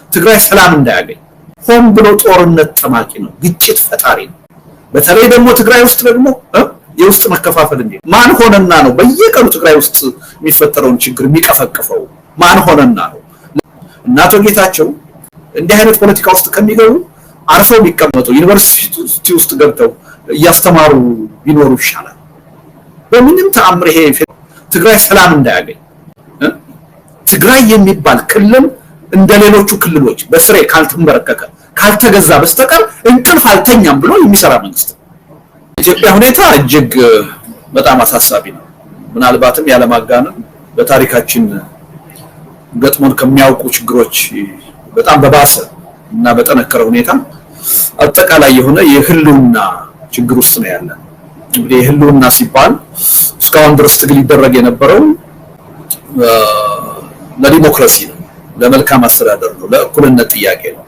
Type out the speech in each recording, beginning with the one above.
ትግራይ ሰላም እንዳያገኝ ሆን ብሎ ጦርነት ጠማቂ ነው፣ ግጭት ፈጣሪ ነው። በተለይ ደግሞ ትግራይ ውስጥ ደግሞ የውስጥ መከፋፈል እንዴ ማን ሆነና ነው በየቀኑ ትግራይ ውስጥ የሚፈጠረውን ችግር የሚቀፈቅፈው? ማን ሆነና ነው? እናቶ ጌታቸው እንዲህ አይነት ፖለቲካ ውስጥ ከሚገቡ አርፈው ቢቀመጡ ዩኒቨርሲቲ ውስጥ ገብተው እያስተማሩ ቢኖሩ ይሻላል። በምንም ተአምር ይሄ ትግራይ ሰላም እንዳያገኝ ትግራይ የሚባል ክልል እንደሌሎቹ ክልሎች በስሬ ካልተንበረከከ ካልተገዛ በስተቀር እንቅልፍ አልተኛም ብሎ የሚሰራ መንግስት። ኢትዮጵያ ሁኔታ እጅግ በጣም አሳሳቢ ነው። ምናልባትም ያለማጋነን በታሪካችን ገጥሞን ከሚያውቁ ችግሮች በጣም በባሰ እና በጠነከረ ሁኔታ አጠቃላይ የሆነ የህልውና ችግር ውስጥ ነው ያለን። እንግዲህ የህልውና ሲባል እስካሁን ድረስ ትግል ይደረግ የነበረው ለዲሞክራሲ ነው፣ ለመልካም አስተዳደር ነው፣ ለእኩልነት ጥያቄ ነው፣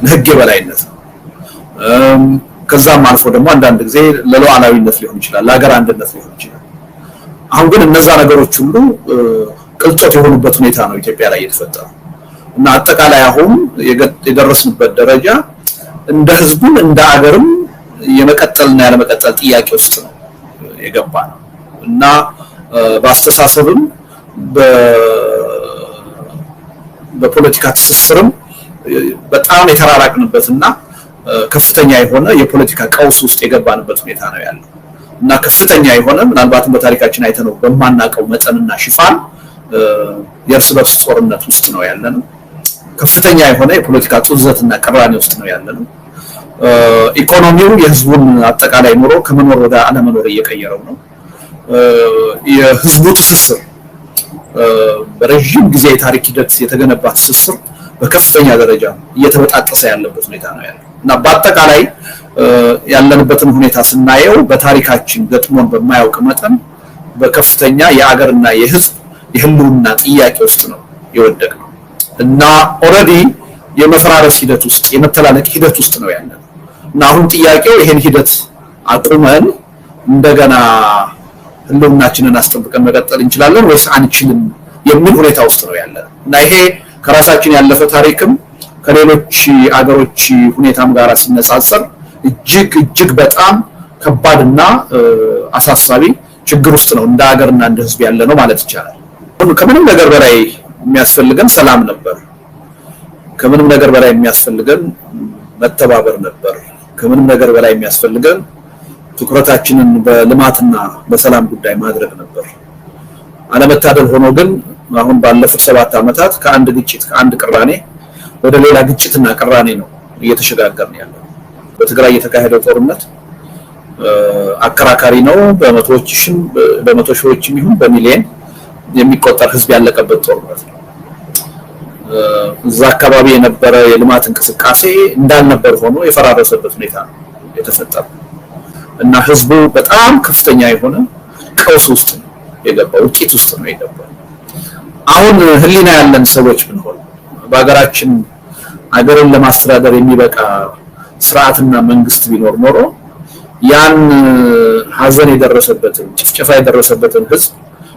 ለህግ የበላይነት ነው። ከዛም አልፎ ደግሞ አንዳንድ ጊዜ ለሉዓላዊነት ሊሆን ይችላል፣ ለሀገር አንድነት ሊሆን ይችላል። አሁን ግን እነዛ ነገሮች ሁሉ ቅልጦት የሆኑበት ሁኔታ ነው ኢትዮጵያ ላይ የተፈጠረው እና አጠቃላይ አሁን የደረስንበት ደረጃ እንደ ህዝቡም እንደ ሀገርም የመቀጠልና ያለመቀጠል ጥያቄ ውስጥ ነው የገባ ነው እና በአስተሳሰብም በፖለቲካ ትስስርም በጣም የተራራቅንበትና ከፍተኛ የሆነ የፖለቲካ ቀውስ ውስጥ የገባንበት ሁኔታ ነው ያለው እና ከፍተኛ የሆነ ምናልባትም በታሪካችን አይተነው በማናቀው መጠንና ሽፋን የእርስ በርስ ጦርነት ውስጥ ነው ያለነው። ከፍተኛ የሆነ የፖለቲካ ጡዘትና ቅራኔ ውስጥ ነው ያለነው። ኢኮኖሚው የህዝቡን አጠቃላይ ኑሮ ከመኖር ወደ አለመኖር እየቀየረው ነው። የህዝቡ ትስስር በረጅም ጊዜ የታሪክ ሂደት የተገነባ ትስስር በከፍተኛ ደረጃ እየተበጣጠሰ ያለበት ሁኔታ ነው ያለው እና በአጠቃላይ ያለንበትን ሁኔታ ስናየው በታሪካችን ገጥሞን በማያውቅ መጠን በከፍተኛ የአገርና የህዝብ የህልውና ጥያቄ ውስጥ ነው የወደቅነው እና ኦሬዲ የመፈራረስ ሂደት ውስጥ የመተላለቅ ሂደት ውስጥ ነው ያለነው እና አሁን ጥያቄው ይሄን ሂደት አቁመን እንደገና ህልውናችንን አስጠብቀን መቀጠል እንችላለን ወይስ አንችልም የሚል ሁኔታ ውስጥ ነው ያለነው እና ይሄ ከራሳችን ያለፈ ታሪክም ከሌሎች አገሮች ሁኔታም ጋር ሲነጻጸር እጅግ በጣም ከባድና አሳሳቢ ችግር ውስጥ ነው እንደ ሀገርና እንደ ህዝብ ያለ ነው ማለት ይቻላል። ከምንም ነገር በላይ የሚያስፈልገን ሰላም ነበር። ከምንም ነገር በላይ የሚያስፈልገን መተባበር ነበር። ከምንም ነገር በላይ የሚያስፈልገን ትኩረታችንን በልማትና በሰላም ጉዳይ ማድረግ ነበር። አለመታደል ሆኖ ግን አሁን ባለፉት 7 ዓመታት ከአንድ ግጭት ከአንድ ቅራኔ ወደ ሌላ ግጭትና ቅራኔ ነው እየተሸጋገርን ያለው። በትግራይ የተካሄደው ጦርነት አከራካሪ ነው። በመቶ ሺዎችም ይሁን በሚሊዮን የሚቆጠር ህዝብ ያለቀበት ጦርነት ነው። እዛ አካባቢ የነበረ የልማት እንቅስቃሴ እንዳልነበር ሆኖ የፈራረሰበት ሁኔታ ነው የተፈጠረው እና ህዝቡ በጣም ከፍተኛ የሆነ ቀውስ ውስጥ ነው የገባው፣ እልቂት ውስጥ ነው የገባው። አሁን ህሊና ያለን ሰዎች ብንሆን በአገራችን አገርን ለማስተዳደር የሚበቃ ስርዓትና መንግስት ቢኖር ኖሮ ያን ሀዘን የደረሰበትን ጭፍጨፋ የደረሰበትን ህዝብ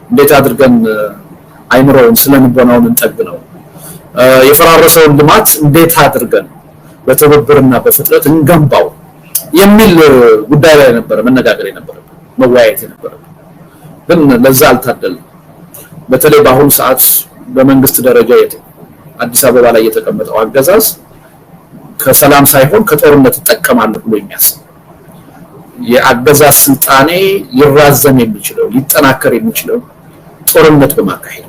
እንዴት አድርገን አይምሮውን ስለንቦናውን እንጠግነው፣ የፈራረሰውን ልማት እንዴት አድርገን በትብብርና በፍጥነት እንገንባው የሚል ጉዳይ ላይ ነበር መነጋገር የነበረብን መወያየት የነበረብን። ግን ለዛ አልታደልንም። በተለይ በአሁኑ ሰዓት በመንግስት ደረጃ አዲስ አበባ ላይ የተቀመጠው አገዛዝ ከሰላም ሳይሆን ከጦርነት ይጠቀማል ብሎ የሚያስብ የአገዛዝ ስልጣኔ ሊራዘም የሚችለው ሊጠናከር የሚችለው ጦርነት በማካሄድ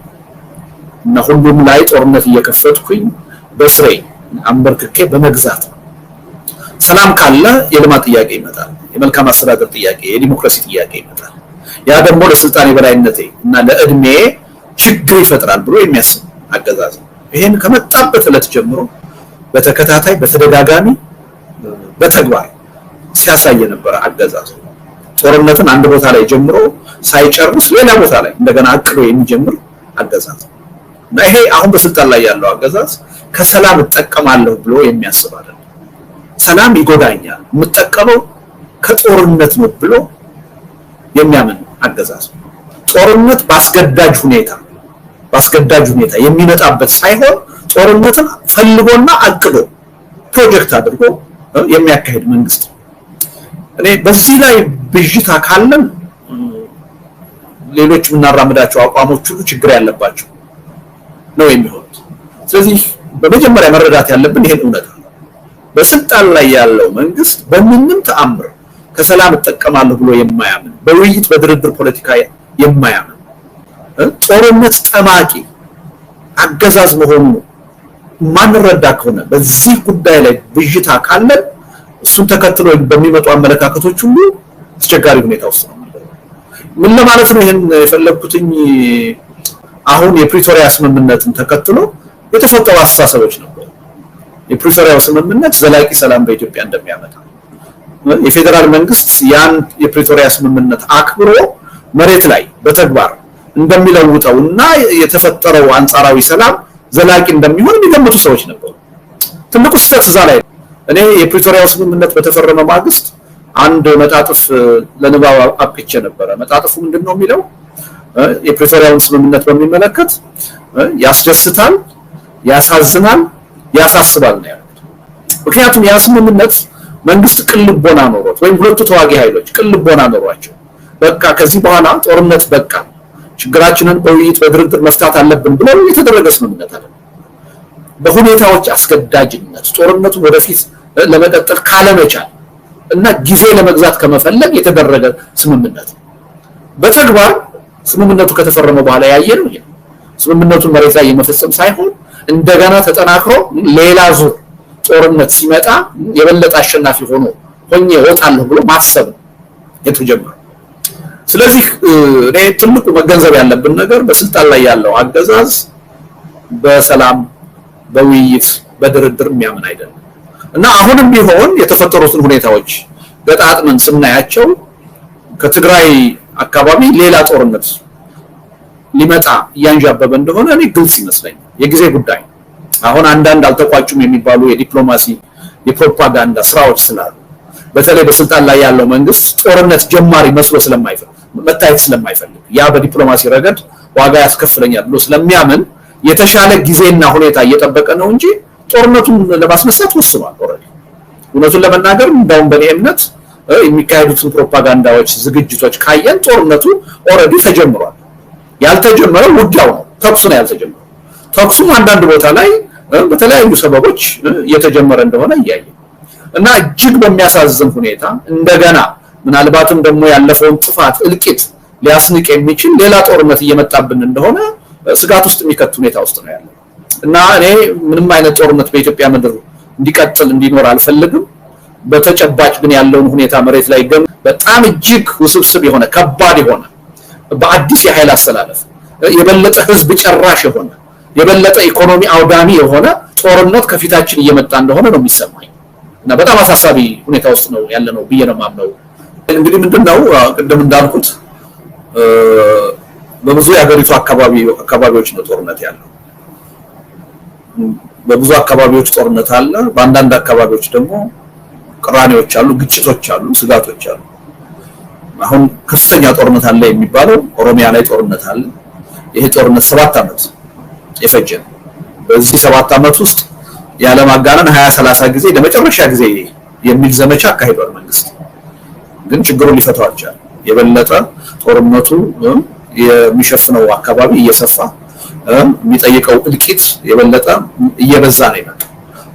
እና ሁሉም ላይ ጦርነት እየከፈትኩኝ በስሬ አንበርክኬ በመግዛት ነው። ሰላም ካለ የልማት ጥያቄ ይመጣል፣ የመልካም አስተዳደር ጥያቄ፣ የዲሞክራሲ ጥያቄ ይመጣል። ያ ደግሞ ለስልጣኔ በላይነቴ እና ለእድሜ ችግር ይፈጥራል ብሎ የሚያስብ አገዛዝ ነው። ይሄን ከመጣበት ዕለት ጀምሮ በተከታታይ በተደጋጋሚ በተግባር ሲያሳይ ነበር አገዛዝ። ጦርነትን አንድ ቦታ ላይ ጀምሮ ሳይጨርስ ሌላ ቦታ ላይ እንደገና አቅዶ የሚጀምር አገዛዝ እና ይሄ አሁን በስልጣን ላይ ያለው አገዛዝ ከሰላም እጠቀማለሁ ብሎ የሚያስብ አይደለም። ሰላም ይጎዳኛል የምጠቀመው ከጦርነት ነው ብሎ የሚያምን አገዛዝ። ጦርነት ባስገዳጅ ሁኔታ የሚመጣበት ሳይሆን ጦርነትን ፈልጎና አቅዶ ፕሮጀክት አድርጎ የሚያካሄድ መንግስት። እኔ በዚህ ላይ ብዥታ ካለን ሌሎች ምናራምዳቸው አቋሞች ሁሉ ችግር ያለባቸው ነው የሚሆኑት። ስለዚህ በመጀመሪያ መረዳት ያለብን ይሄን እውነት ነው። በስልጣን ላይ ያለው መንግስት በምንም ተአምር ከሰላም እጠቀማለሁ ብሎ የማያምን፣ በውይይት በድርድር ፖለቲካ የማያምን፣ ጦርነት ጠማቂ አገዛዝ መሆኑ ማንረዳ ከሆነ በዚህ ጉዳይ ላይ ብዥታ ካለን እሱን ተከትሎ በሚመጡ አመለካከቶች ሁሉ አስቸጋሪ ሁኔታ ውስጥ ነው። ምን ለማለት ነው ይሄን የፈለኩትኝ? አሁን የፕሪቶሪያ ስምምነትን ተከትሎ የተፈጠሩ አስተሳሰቦች ነበሩ። የፕሪቶሪያው ስምምነት ዘላቂ ሰላም በኢትዮጵያ እንደሚያመጣ፣ የፌደራል መንግስት ያን የፕሪቶሪያ ስምምነት አክብሮ መሬት ላይ በተግባር እንደሚለውጠውና የተፈጠረው አንጻራዊ ሰላም ዘላቂ እንደሚሆን የሚገምቱ ሰዎች ነበሩ። ትልቁ ስህተት እዛ ላይ እኔ የፕሪቶሪያው ስምምነት በተፈረመ ማግስት አንድ መጣጥፍ ለንባብ አብቅቼ ነበረ። መጣጥፉ ምንድነው የሚለው? የፕሪቶሪያውን ስምምነት በሚመለከት ያስደስታል፣ ያሳዝናል፣ ያሳስባል ነው ያሉት። ምክንያቱም ያ ስምምነት መንግስት ቅልቦና ኖሮት ወይም ሁለቱ ተዋጊ ኃይሎች ቅልቦና ኖሯቸው በቃ ከዚህ በኋላ ጦርነት በቃ ችግራችንን በውይይት በድርድር መፍታት አለብን ብለው የተደረገ ስምምነት አለ። በሁኔታዎች አስገዳጅነት ጦርነቱን ወደፊት ለመቀጠል ካለመቻል እና ጊዜ ለመግዛት ከመፈለግ የተደረገ ስምምነት። በተግባር ስምምነቱ ከተፈረመ በኋላ ያየነው ይሄ ስምምነቱን መሬት ላይ የመፈጸም ሳይሆን እንደገና ተጠናክሮ ሌላ ዙር ጦርነት ሲመጣ የበለጠ አሸናፊ ሆኜ እወጣለሁ ብሎ ማሰብ የተጀመረው። ስለዚህ እኔ ትልቁ መገንዘብ ያለብን ነገር በስልጣን ላይ ያለው አገዛዝ በሰላም በውይይት በድርድር የሚያምን አይደለም እና አሁንም ቢሆን የተፈጠሩትን ሁኔታዎች ገጣጥመን ስናያቸው ከትግራይ አካባቢ ሌላ ጦርነት ሊመጣ እያንዣበበ እንደሆነ እኔ ግልጽ ይመስለኛል። የጊዜ ጉዳይ። አሁን አንዳንድ አልተቋጩም የሚባሉ የዲፕሎማሲ የፕሮፓጋንዳ ስራዎች ስላሉ በተለይ በስልጣን ላይ ያለው መንግስት ጦርነት ጀማሪ መስሎ መታየት ስለማይፈልግ ያ በዲፕሎማሲ ረገድ ዋጋ ያስከፍለኛል ብሎ ስለሚያምን የተሻለ ጊዜና ሁኔታ እየጠበቀ ነው እንጂ ጦርነቱን ለማስነሳት ወስኗል። ኦሬዲ እውነቱን ለመናገር እንደውም በእኔ እምነት የሚካሄዱትን ፕሮፓጋንዳዎች ዝግጅቶች ካየን ጦርነቱ ኦሬዲ ተጀምሯል። ያልተጀመረው ውጊያው ነው፣ ተኩሱ ነው ያልተጀመረው። ተኩሱም አንዳንድ ቦታ ላይ በተለያዩ ሰበቦች እየተጀመረ እንደሆነ እያየ እና እጅግ በሚያሳዝን ሁኔታ እንደገና ምናልባትም ደግሞ ያለፈውን ጥፋት እልቂት ሊያስንቅ የሚችል ሌላ ጦርነት እየመጣብን እንደሆነ ስጋት ውስጥ የሚከት ሁኔታ ውስጥ ነው ያለው እና እኔ ምንም አይነት ጦርነት በኢትዮጵያ ምድር እንዲቀጥል እንዲኖር አልፈልግም። በተጨባጭ ግን ያለውን ሁኔታ መሬት ላይ በጣም እጅግ ውስብስብ የሆነ ከባድ የሆነ በአዲስ የኃይል አስተላለፍ የበለጠ ህዝብ ጨራሽ የሆነ የበለጠ ኢኮኖሚ አውዳሚ የሆነ ጦርነት ከፊታችን እየመጣ እንደሆነ ነው የሚሰማኝ እና በጣም አሳሳቢ ሁኔታ ውስጥ ነው ያለነው ብዬ ነው የማምነው። እንግዲህ ምንድነው ቅድም እንዳልኩት በብዙ የሀገሪቱ አካባቢዎች ነው ጦርነት ያለው። በብዙ አካባቢዎች ጦርነት አለ። በአንዳንድ አካባቢዎች ደግሞ ቅራኔዎች አሉ፣ ግጭቶች አሉ፣ ስጋቶች አሉ። አሁን ከፍተኛ ጦርነት አለ የሚባለው ኦሮሚያ ላይ ጦርነት አለ። ይሄ ጦርነት 7 ዓመት የፈጀ ነው። በዚህ 7 ዓመት ውስጥ ያለማጋነን 20-30 ጊዜ ለመጨረሻ ጊዜ የሚል ዘመቻ አካሂዷል መንግስት። ግን ችግሩን ሊፈታው አልቻለም። የበለጠ ጦርነቱ የሚሸፍነው አካባቢ እየሰፋ የሚጠይቀው እልቂት የበለጠ እየበዛ ነው የመጣው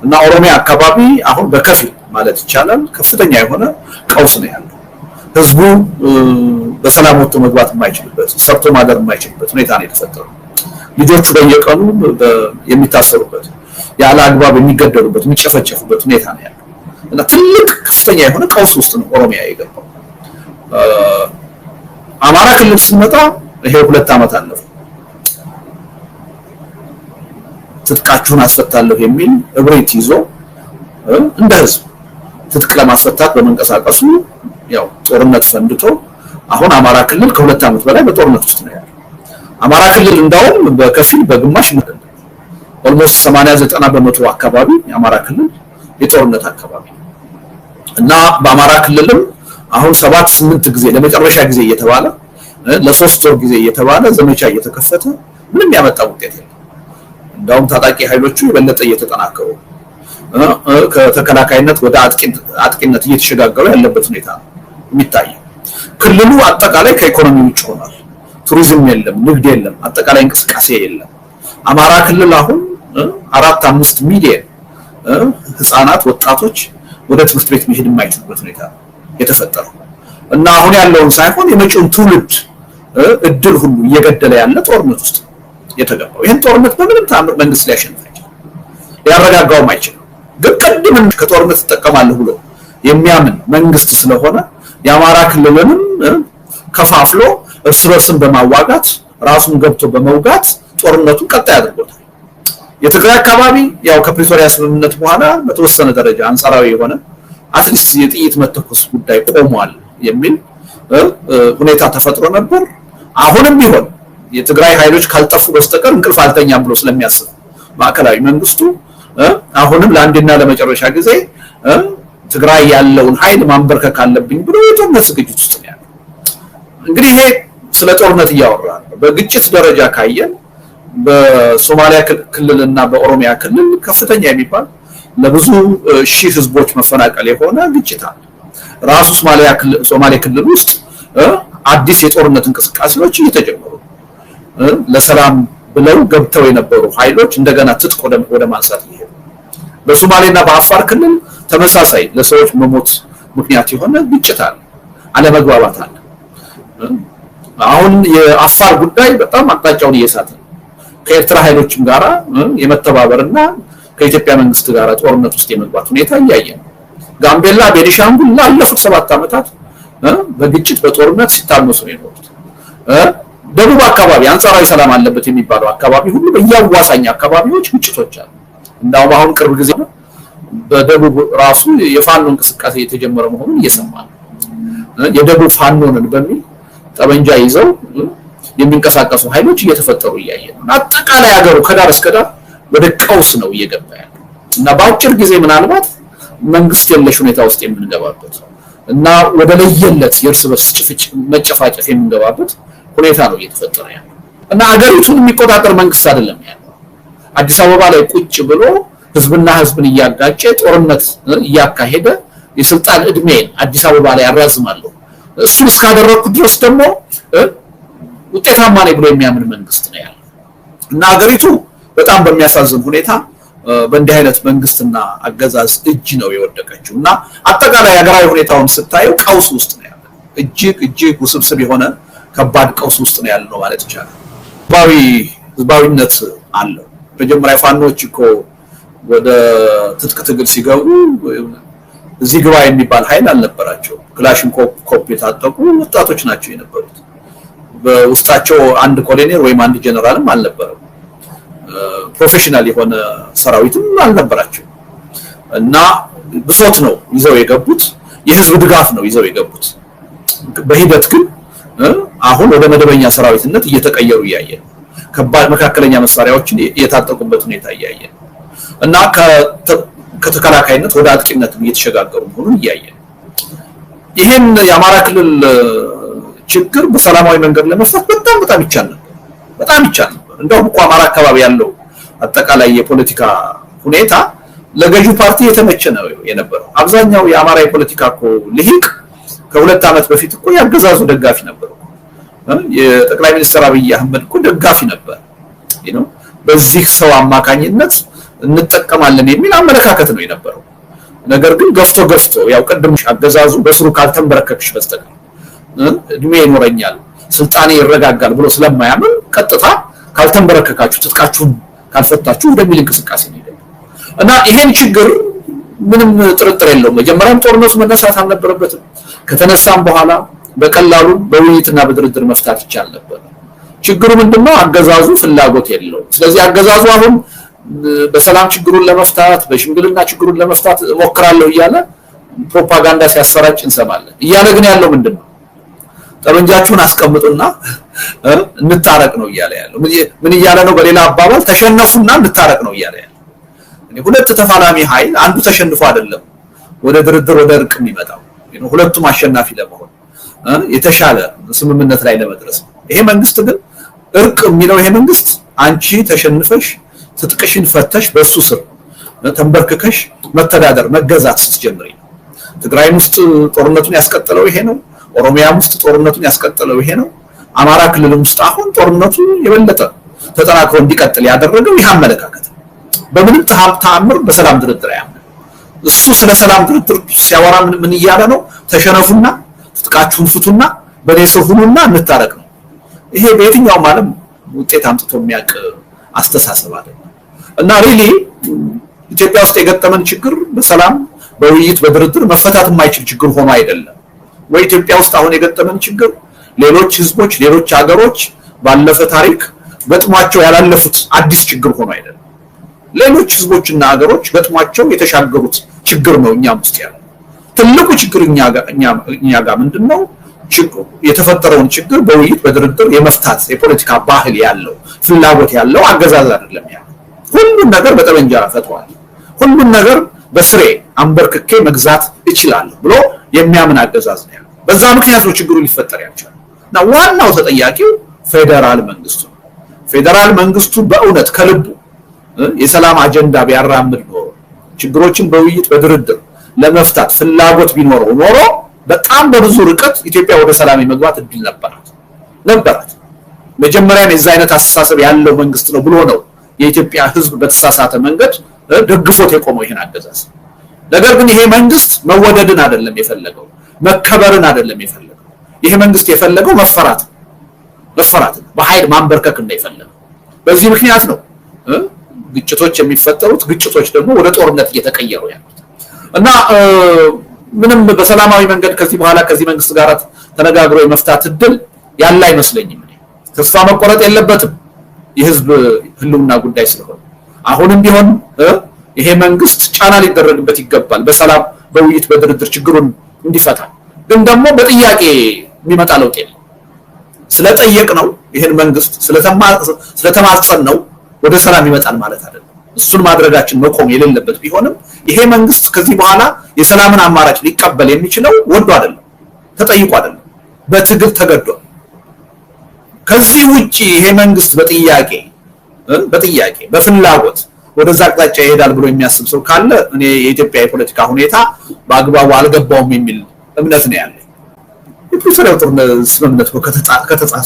እና ኦሮሚያ አካባቢ አሁን በከፊል ማለት ይቻላል ከፍተኛ የሆነ ቀውስ ነው ያለው። ህዝቡ በሰላም ወጥቶ መግባት የማይችልበት ሰርቶ ማደር የማይችልበት ሁኔታ ነው የተፈጠረው። ልጆቹ በየቀኑ የሚታሰሩበት ያለ አግባብ የሚገደሉበት የሚጨፈጨፉበት ሁኔታ ነው ያለው እና ትልቅ ከፍተኛ የሆነ ቀውስ ውስጥ ነው ኦሮሚያ የገባው። አማራ ክልል ሲመጣ ይሄ 2 ዓመት አለፈ። ትጥቃችሁን አስፈታለሁ የሚል እብሪት ይዞ እንደ ህዝብ ትጥቅ ለማስፈታት በመንቀሳቀሱ ያው ጦርነት ፈንድቶ አሁን አማራ ክልል ከ2 ዓመት በላይ በጦርነት ውስጥ ነው ያለው። አማራ ክልል እንዳውም በከፊል በግማሽ ነው ኦልሞስት 80-90% አካባቢ የአማራ ክልል የጦርነት አካባቢ እና በአማራ ክልልም አሁን 7-8 ጊዜ ለመጨረሻ ጊዜ እየተባለ ለ3 ወር ጊዜ እየተባለ ዘመቻ እየተከፈተ ምንም ያመጣ ውጤት የለም። እንዳውም ታጣቂ ኃይሎቹ የበለጠ እየተጠናከሩ ከተከላካይነት ወደ አጥቂነት እየተሸጋገሩ ያለበት ሁኔታ ነው የሚታየው። ክልሉ አጠቃላይ ከኢኮኖሚ ውጭ ሆኗል። ቱሪዝም የለም፣ ንግድ የለም፣ አጠቃላይ እንቅስቃሴ የለም። አማራ ክልል አሁን 4-5 ሚሊዮን ህፃናት ወጣቶች ወደ ትምህርት ቤት መሄድ የማይችሉበት ሁኔታ የተፈጠረው እና አሁን ያለውን ሳይሆን የመጪውን ትውልድ እድል ሁሉ እየገደለ ያለ ጦርነት ውስጥ የተገባው። ይሄን ጦርነት በምንም ተአምር መንግስት ሊያሸንፍ አይችልም፣ ሊያረጋጋውም አይችልም። ግን ቀድመን ከጦርነት ተጠቀማለሁ ብሎ የሚያምን መንግስት ስለሆነ የአማራ ክልልንም ከፋፍሎ እርስ በርስን በማዋጋት ራሱን ገብቶ በመውጋት ጦርነቱን ቀጣይ አድርጎታል። የትግራይ አካባቢ ያው ከፕሪቶሪያ ስምምነት በኋላ በተወሰነ ደረጃ አንጻራዊ የሆነ አትሊስት የጥይት መተኮስ ጉዳይ ቆሟል የሚል ሁኔታ ተፈጥሮ ነበር። አሁንም ቢሆን የትግራይ ኃይሎች ካልጠፉ በስተቀር እንቅልፍ አልተኛም ብሎ ስለሚያስብ ማዕከላዊ መንግስቱ አሁንም ለአንድና ለመጨረሻ ጊዜ ትግራይ ያለውን ኃይል ማንበርከክ አለብኝ ብሎ የጦርነት ዝግጅት ውስጥ ነው ያለው። እንግዲህ ይሄ ስለ ጦርነት እያወራ ነው። በግጭት ደረጃ ካየን በሶማሊያ ክልልና በኦሮሚያ ክልል ከፍተኛ የሚባል ለብዙ ሺህ ህዝቦች መፈናቀል የሆነ ግጭት አለ። ራሱ ሶማሌ ክልል ውስጥ አዲስ የጦርነት እንቅስቃሴዎች እየተጀመሩ ለሰላም ብለው ገብተው የነበሩ ኃይሎች እንደገና ትጥቅ ወደ ማንሳት ይሄዱ። በሶማሌና በአፋር ክልል ተመሳሳይ ለሰዎች መሞት ምክንያት የሆነ ግጭት አለ፣ አለመግባባት አለ። አሁን የአፋር ጉዳይ በጣም አቅጣጫውን እየሳተ ነው። ከኤርትራ ኃይሎችም ጋራ የመተባበርና ከኢትዮጵያ መንግስት ጋራ ጦርነት ውስጥ የመግባት ሁኔታ እያየን ነው። ጋምቤላ፣ ቤኒሻንጉል ላለፉት 7 ዓመታት በግጭት በጦርነት ሲታመሱ ነው የኖሩት። ደቡብ አካባቢ አንጻራዊ ሰላም አለበት የሚባለው አካባቢ ሁሉ በየአዋሳኝ አካባቢዎች ግጭቶች አሉ። እንዳውም አሁን ቅርብ ጊዜ በደቡብ ራሱ የፋኖ እንቅስቃሴ የተጀመረ መሆኑን እየሰማን ነው። የደቡብ ፋኖንን በሚል ጠበንጃ ይዘው የሚንቀሳቀሱ ኃይሎች እየተፈጠሩ እያየን ነው። አጠቃላይ ሀገሩ ከዳር እስከ ዳር ወደ ቀውስ ነው እየገባ ያለው እና በአጭር ጊዜ ምናልባት መንግስት የለሽ ሁኔታ ውስጥ የምንገባበት እና ወደ ለየለት የእርስ በርስ መጨፋጨፍ የምንገባበት ሁኔታ ነው እየተፈጠረ ያለው እና ሀገሪቱን የሚቆጣጠር መንግስት አይደለም ያለው። አዲስ አበባ ላይ ቁጭ ብሎ ህዝብና ህዝብን እያጋጨ ጦርነት እያካሄደ የስልጣን እድሜን አዲስ አበባ ላይ ያራዝማለሁ እሱን እስካደረኩ ድረስ ደግሞ ውጤታማ ነኝ ብሎ የሚያምን መንግስት ነው ያለው እና ሀገሪቱ በጣም በሚያሳዝን ሁኔታ በእንዲህ አይነት መንግስትና አገዛዝ እጅ ነው የወደቀችው እና አጠቃላይ ሀገራዊ ሁኔታውን ስታየው ቀውስ ውስጥ ነው ያለው። እጅግ ውስብስብ የሆነ ከባድ ቀውስ ውስጥ ነው ያለው ማለት ይቻላል። ህዝባዊነት አለው። መጀመሪያ ፋኖች እኮ ወደ ትጥቅ ትግል ሲገቡ እዚህ ግባ የሚባል ኃይል አልነበራቸው። ክላሽንኮቭ የታጠቁ ወጣቶች ናቸው የነበሩት። በውስጣቸው አንድ ኮሎኔል ወይም አንድ ጀነራልም አልነበረም። ፕሮፌሽናል የሆነ ሰራዊትም አልነበራቸው እና ብሶት ነው ይዘው የገቡት፣ የህዝብ ድጋፍ ነው ይዘው የገቡት። በሂደት ግን አሁን ወደ መደበኛ ሰራዊትነት እየተቀየሩ እያየን ከባድ መካከለኛ መሳሪያዎችን የታጠቁበት ሁኔታ እያየን እና ከተከላካይነት ወደ አጥቂነት እየተሸጋገሩ መሆኑን እያየን ይሄን የአማራ ክልል ችግር በሰላማዊ መንገድ ለመፍታት በጣም ይቻል ነበር። እንደውም እኮ አማራ አካባቢ ያለው አጠቃላይ የፖለቲካ ሁኔታ ለገዢው ፓርቲ የተመቸ ነው የነበረው። አብዛኛው የአማራ የፖለቲካ እኮ ልሂቅ ከ2 ዓመት በፊት እኮ ያገዛዙ ደጋፊ ነበር። የጠቅላይ ሚኒስትር አብይ አህመድ እኮ ደጋፊ ነበር። በዚህ ሰው አማካኝነት እንጠቀማለን የሚል አመለካከት ነው የነበረው። ነገር ግን ገፍቶ ያው ቀደም አገዛዙ በስሩ ካልተንበረከክሽ በስተቀር እድሜ ይኖረኛል ስልጣኔ ይረጋጋል ብሎ ስለማያምን ቀጥታ ካልተንበረከካችሁ ትጥቃችሁን ካልፈታችሁ ወደሚል እንቅስቃሴ ነው እና ይሄን ችግር ምንም ጥርጥር የለውም መጀመሪያም ጦርነቱ መነሳት አልነበረበትም። ከተነሳም በኋላ በቀላሉ በውይይትና በድርድር መፍታት ይቻል ነበር። ችግሩ ምንድነው? አገዛዙ ፍላጎት የለውም። ስለዚህ አገዛዙ አሁን በሰላም ችግሩን ለመፍታት በሽምግልና ችግሩን ለመፍታት ሞክራለሁ እያለ ፕሮፓጋንዳ ሲያሰራጭ እንሰማለን። እያለ ግን ያለው ምንድነው? ጠመንጃችሁን አስቀምጡና እንታረቅ ነው እያለ ያለው። ምን እያለ ነው? በሌላ አባባል ተሸነፉና እንታረቅ ነው እያለ ያለው። ሁለት ተፋላሚ ኃይል አንዱ ተሸንፎ አይደለም ወደ ድርድር ወደ እርቅ የሚመጣው። ሁለቱም አሸናፊ ለመሆን የተሻለ ስምምነት ላይ ለመድረስ ነው። ይሄ መንግስት ግን እርቅ የሚለው ይሄ መንግስት አንቺ ተሸንፈሽ ትጥቅሽን ፈተሽ በሱ ስር ተንበርክከሽ መተዳደር መገዛት ስትጀምሪ ነው። ትግራይ ውስጥ ጦርነቱን ያስቀጠለው ይሄ ነው። ኦሮሚያ ውስጥ ጦርነቱን ያስቀጠለው ይሄ ነው። አማራ ክልል ውስጥ አሁን ጦርነቱ የበለጠ ተጠናክሮ እንዲቀጥል ያደረገው ይህ አመለካከት ነው። በምንም ተአምር በሰላም ድርድር አያምንም። እሱ ስለ ሰላም ድርድር ሲያወራ ምን እያለ ነው? ተሸነፉና ትጥቃችሁን ፍቱና በኔ ስር ሁኑና እንታረቅ ነው። ይሄ በየትኛውም ዓለም ውጤት አምጥቶ የሚያውቅ አስተሳሰብ አይደለም። እና ሪሊ ኢትዮጵያ ውስጥ የገጠመን ችግር በሰላም በውይይት በድርድር መፈታት የማይችል ችግር ሆኖ አይደለም ወይ? ኢትዮጵያ ውስጥ አሁን የገጠመን ችግር ሌሎች ህዝቦች ሌሎች ሀገሮች ባለፈ ታሪክ ገጥሟቸው ያላለፉት አዲስ ችግር ሆኖ አይደለም። ሌሎች ህዝቦችና ሀገሮች ገጥሟቸው የተሻገሩት ችግር ነው እኛም ውስጥ ያለው። ትልቁ ችግር እኛ ጋር ምንድነው? ችግሩ የተፈጠረውን ችግር በውይይት በድርድር የመፍታት የፖለቲካ ባህል ያለው ፍላጎት ያለው አገዛዝ አይደለም ያለው። ሁሉን ነገር በጠመንጃ ፈቷል። ሁሉን ነገር በስሬ አንበርክኬ መግዛት እችላለሁ ብሎ የሚያምን አገዛዝ ነው ያለው። በዛ ምክንያት ነው ችግሩ ሊፈጠር ያልቻለው። እና ዋናው ተጠያቂው ፌደራል መንግስቱ ነው። ፌደራል መንግስቱ በእውነት ከልቡ የሰላም አጀንዳ ቢያራምድ ኖሮ ችግሮችን በውይይት በድርድር ለመፍታት ፍላጎት ቢኖረው ኖሮ በጣም በብዙ ርቀት ኢትዮጵያ ወደ ሰላም የመግባት እድል ነበራት። መጀመሪያም የዛ አይነት አስተሳሰብ ያለው መንግስት ነው ብሎ ነው የኢትዮጵያ ህዝብ በተሳሳተ መንገድ ደግፎት የቆመው ይሄን አገዛዝ። ነገር ግን ይሄ መንግስት መወደድን አይደለም የፈለገው፣ መከበርን አይደለም የፈለገው። ይሄ መንግስት የፈለገው መፈራት በኃይል ማንበርከክ እንደፈለገው። በዚህ ምክንያት ነው ግጭቶች የሚፈጠሩት፣ ግጭቶች ደግሞ ወደ ጦርነት እየተቀየሩ ያሉት። እና ምንም በሰላማዊ መንገድ ከዚህ በኋላ ከዚህ መንግስት ጋር ተነጋግሮ የመፍታት እድል ያለ አይመስለኝም። ተስፋ መቆረጥ የለበትም የህዝብ ህልውና ጉዳይ ስለሆነ አሁንም ቢሆን ይሄ መንግስት ጫና ሊደረግበት ይገባል በሰላም በውይይት በድርድር ችግሩን እንዲፈታ። ግን ደግሞ በጥያቄ የሚመጣ ለውጥ የለም። ስለጠየቅ ነው ይሄን መንግስት ስለተማጸን ነው ወደ ሰላም ይመጣል ማለት አይደለም። እሱን ማድረጋችን መቆም የሌለበት ቢሆንም ይሄ መንግስት ከዚህ በኋላ የሰላምን አማራጭ ሊቀበል የሚችለው ወዶ አይደለም፣ ተጠይቆ አይደለም፣ በትግል ተገዷል። ከዚህ ውጪ ይሄ መንግስት በጥያቄ በፍላጎት ወደዛ አቅጣጫ ይሄዳል ብሎ የሚያስብ ሰው ካለ እኔ የኢትዮጵያ የፖለቲካ ሁኔታ በአግባቡ አልገባውም የሚል እምነት ነው ያለኝ። የፕሪቶሪያው ስምምነት ከተጻፈ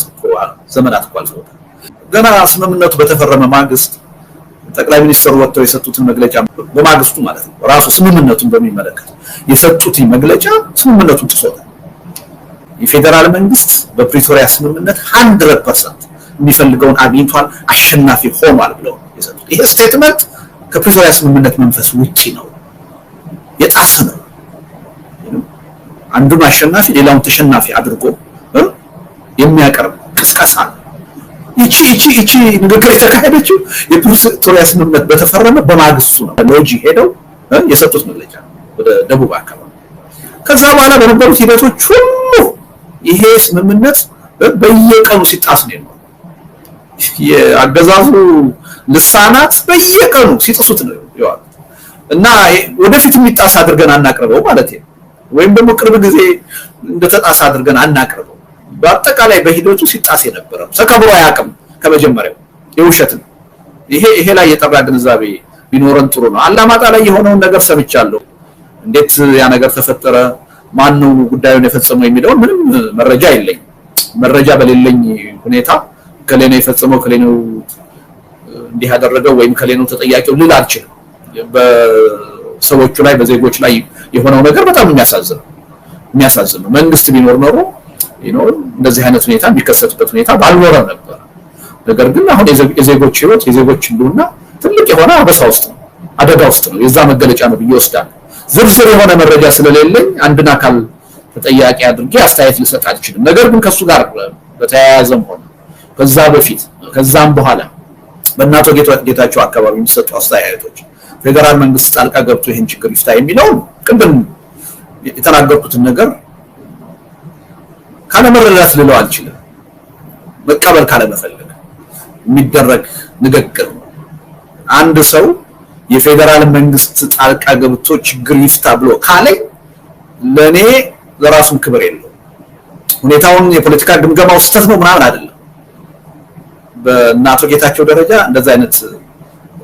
ዘመናት አልፈዋል። ገና ስምምነቱ በተፈረመ ማግስት ጠቅላይ ሚኒስትሩ ወጥተው የሰጡትን መግለጫ በማግስቱ ማለት ነው ራሱ ስምምነቱን በሚመለከት የሰጡት መግለጫ ስምምነቱን ጥሶታል። የፌደራል መንግስት በፕሪቶሪያ ስምምነት 100% የሚፈልገውን አግኝቷል፣ አሸናፊ ሆኗል ብለው የሰጡት ይሄ ስቴትመንት ከፕሪቶሪያ ስምምነት መንፈስ ውጪ ነው፣ የጣሰ ነው። አንዱን አሸናፊ ሌላውን ተሸናፊ አድርጎ የሚያቀርብ ቅስቀሳ ነው። ይቺ ንግግር የተካሄደችው የፕሪቶሪያ ስምምነት በተፈረመ በማግስቱ ነው። ሎጂ ሄደው የሰጡት መግለጫ ወደ ደቡብ አካባቢ። ከዛ በኋላ በነበሩት ሂደቶች ሁሉ ይሄ ስምምነት በየቀኑ ሲጣስ ነው። የአገዛዙ ልሳናት በየቀኑ ሲጥሱት ነው ያሉት። እና ወደፊት የሚጣስ አድርገን አናቅርበው ማለት ነው፣ ወይም ደግሞ ቅርብ ጊዜ እንደተጣስ አድርገን አናቅርበው። በአጠቃላይ በሂደቱ ሲጣስ የነበረው ተከብሮ አያውቅም። ከመጀመሪያው የውሸት ነው። ይሄ ላይ የጠራ ግንዛቤ ቢኖረን ጥሩ ነው። አላማጣ ላይ የሆነውን ነገር ሰምቻለሁ። እንዴት ያ ነገር ተፈጠረ፣ ማን ነው ጉዳዩን የፈጸመው የሚለው ምንም መረጃ የለኝም። መረጃ በሌለኝ ሁኔታ ከሌ ነው የፈጸመው ከሌ ነው እንዲህ ያደረገው ወይም ከሌ ነው ተጠያቂው ልል አልችልም። በሰዎቹ ላይ በዜጎች ላይ የሆነው ነገር በጣም የሚያሳዝን ነው። መንግስት ቢኖር ኖሮ እንደዚህ አይነት ሁኔታ የሚከሰትበት ሁኔታ ባልኖረ ነበር። ነገር ግን አሁን የዜጎች ህይወት የዜጎች ህልውና ትልቅ የሆነ አደጋ ውስጥ ነው። የዛ መገለጫ ነው ብዬ ወስዳለሁ። ዝርዝር የሆነ መረጃ ስለሌለኝ አንድን አካል ተጠያቂ አድርጌ አስተያየት ልሰጥ አልችልም። ነገር ግን ከሱ ጋር በተያያዘም ሆነ ከዛ በፊት ከዛም በኋላ በእናቶ ጌታቸው አካባቢ የሚሰጡ አስተያየቶች ፌደራል መንግስት ጣልቃ ገብቶ ይሄን ችግር ይፍታ የሚለው ቅድም የተናገርኩትን ነገር ካለመረዳት ልለው አልችልም። መቀበል ካለመፈለግ የሚደረግ ንግግር ነው። አንድ ሰው የፌደራል መንግስት ጣልቃ ገብቶ ችግር ይፍታ ብሎ ካለኝ ለኔ ለራሱም ክብር የለውም። ሁኔታውን የፖለቲካ ግምገማው ስህተት ነው ምናምን አይደለም። በእናቶ ጌታቸው ደረጃ እንደዛ አይነት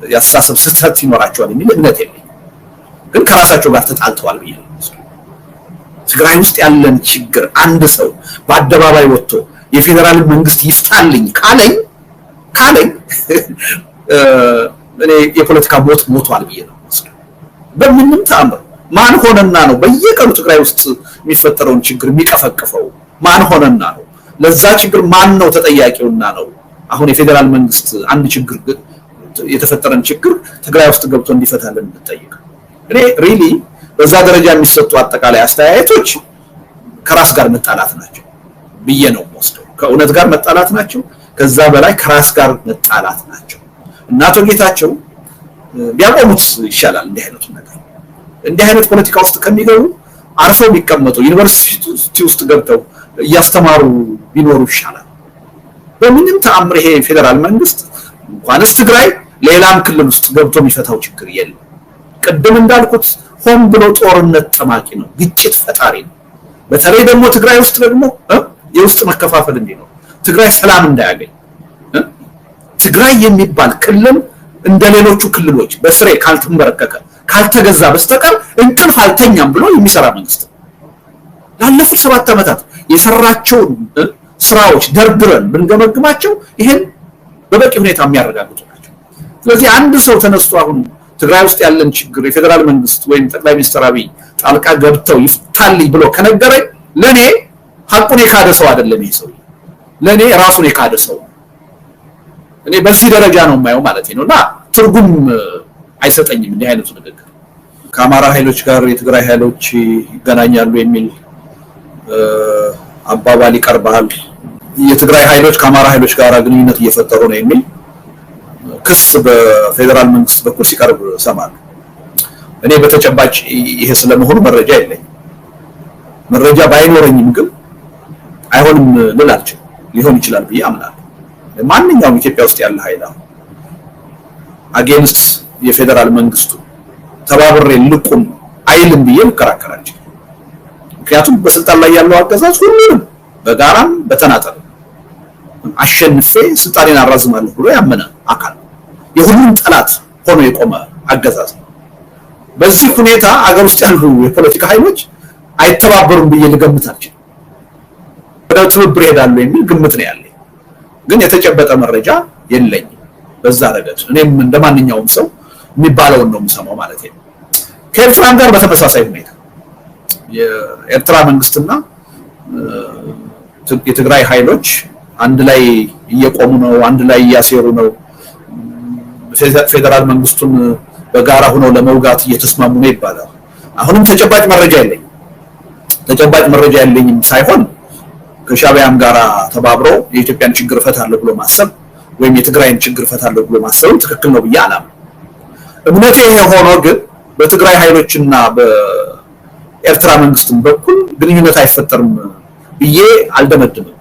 ያስተሳሰብ ስህተት ይኖራቸዋል የሚል እምነት የለኝም። ግን ከራሳቸው ጋር ተጣልተዋል ብዬ ነው። ትግራይ ውስጥ ያለን ችግር አንድ ሰው በአደባባይ ወጥቶ የፌደራል መንግስት ይፍታልኝ ካለኝ እኔ የፖለቲካ ሞቷል ብዬ ነው። በምንም ተአምር ማን ሆነና ነው በየቀኑ ትግራይ ውስጥ የሚፈጠረውን ችግር የሚቀፈቅፈው? ማን ሆነና ነው? ለዛ ችግር ማን ነው ተጠያቂውና ነው? አሁን የፌደራል መንግስት አንድ ችግር የተፈጠረን ችግር ትግራይ ውስጥ ገብቶ እንዲፈታልን እንጠይቅ። እኔ ሪሊ በዛ ደረጃ የሚሰጡ አጠቃላይ አስተያየቶች ከራስ ጋር መጣላት ናቸው ብዬ ነው የምወስደው። ከእውነት ጋር መጣላት ናቸው። ከዛ በላይ ከራስ ጋር መጣላት ናቸው። እና አቶ ጌታቸው ቢያቆሙት ይሻላል እንዲህ አይነቱ ነገር። እንዲህ አይነት ፖለቲካ ውስጥ ከሚገቡ አርፈው ቢቀመጡ ዩኒቨርሲቲ ውስጥ ገብተው እያስተማሩ ቢኖሩ ይሻላል። በምንም ተአምር ይሄ ፌደራል መንግስት እንኳንስ ትግራይ ሌላም ክልል ውስጥ ገብቶ የሚፈታው ችግር የለም። ቅድም እንዳልኩት ሆን ብሎ ጦርነት ጠማቂ ነው፣ ግጭት ፈጣሪ ነው። በተለይ ደግሞ ትግራይ ውስጥ ደግሞ የውስጥ መከፋፈል እንዲኖር፣ ትግራይ ሰላም እንዳያገኝ፣ ትግራይ የሚባል ክልል እንደሌሎቹ ክልሎች በስሬ ካልተንበረከከ ካልተገዛ በስተቀር እንቅልፍ አልተኛም ብሎ የሚሰራ መንግስት ላለፉት 7 ዓመታት የሰራቸውን ስራዎች ደርድረን ብንገመግማቸው ይሄን በበቂ ሁኔታ የሚያረጋግጡ ናቸው። ስለዚህ አንድ ሰው ተነስቶ አሁን ትግራይ ውስጥ ያለን ችግር የፌደራል መንግስት ወይም ጠቅላይ ሚኒስትር አብይ ጣልቃ ገብተው ይፍታልኝ ብሎ ከነገረኝ ለኔ ሐቁን የካደ ሰው አይደለም ይሄ ሰው፣ ለኔ ራሱን የካደ ሰው። እኔ በዚህ ደረጃ ነው የማየው ማለት ነውና ትርጉም አይሰጠኝም እንዲህ አይነቱ ንግግር። ከአማራ ኃይሎች ጋር የትግራይ ኃይሎች ይገናኛሉ የሚል አባባል ይቀርባል። የትግራይ ኃይሎች ከአማራ ኃይሎች ጋር ግንኙነት እየፈጠሩ ነው የሚል ክስ በፌደራል መንግስት በኩል ሲቀርብ ሰማለሁ። እኔ በተጨባጭ ይሄ ስለመሆኑ መረጃ የለኝም። መረጃ ባይኖረኝም ግን አይሆንም ልል አልችልም። ሊሆን ይችላል ብዬ አምናለሁ። ማንኛውም ኢትዮጵያ ውስጥ ያለ ኃይል አጌንስት የፌደራል መንግስቱ ተባብሬ ልቁም አይልም ብዬ ልከራከራለሁ። ምክንያቱም በስልጣን ላይ ያለው አገዛዝ ሁሉንም በጋራም በተናጠልም አሸንፌ ስልጣኔን አራዝማለሁ ብሎ ያመነ አካል የሁሉም ጠላት ሆኖ የቆመ አገዛዝ ነው። በዚህ ሁኔታ አገር ውስጥ ያሉ የፖለቲካ ኃይሎች አይተባበሩም ብዬ ልገምት አልችልም። ወደ ትብብር ሄዳሉ የሚል ግምት ነው ያለኝ፣ ግን የተጨበጠ መረጃ የለኝም በዛ ረገድ። እኔም እንደማንኛውም ሰው የሚባለውን ነው የምሰማው ማለት ነው። ከኤርትራም ጋር በተመሳሳይ ሁኔታ የኤርትራ መንግስትና የትግራይ ኃይሎች አንድ ላይ እየቆሙ ነው፣ አንድ ላይ እያሴሩ ነው፣ ፌደራል መንግስቱን በጋራ ሆነው ለመውጋት እየተስማሙ ነው ይባላል። አሁንም ተጨባጭ መረጃ የለኝም ሳይሆን ከሻዕቢያም ጋራ ተባብረው የኢትዮጵያን ችግር እፈታለሁ ብሎ ማሰብ ወይም የትግራይን ችግር እፈታለሁ ብሎ ማሰብ ትክክል ነው ብዬ አላምንም። እምነቴ ይሄ ሆኖ ግን በትግራይ ኃይሎችና በኤርትራ መንግስትም በኩል ግንኙነት አይፈጠርም ብዬ አልደመድምም።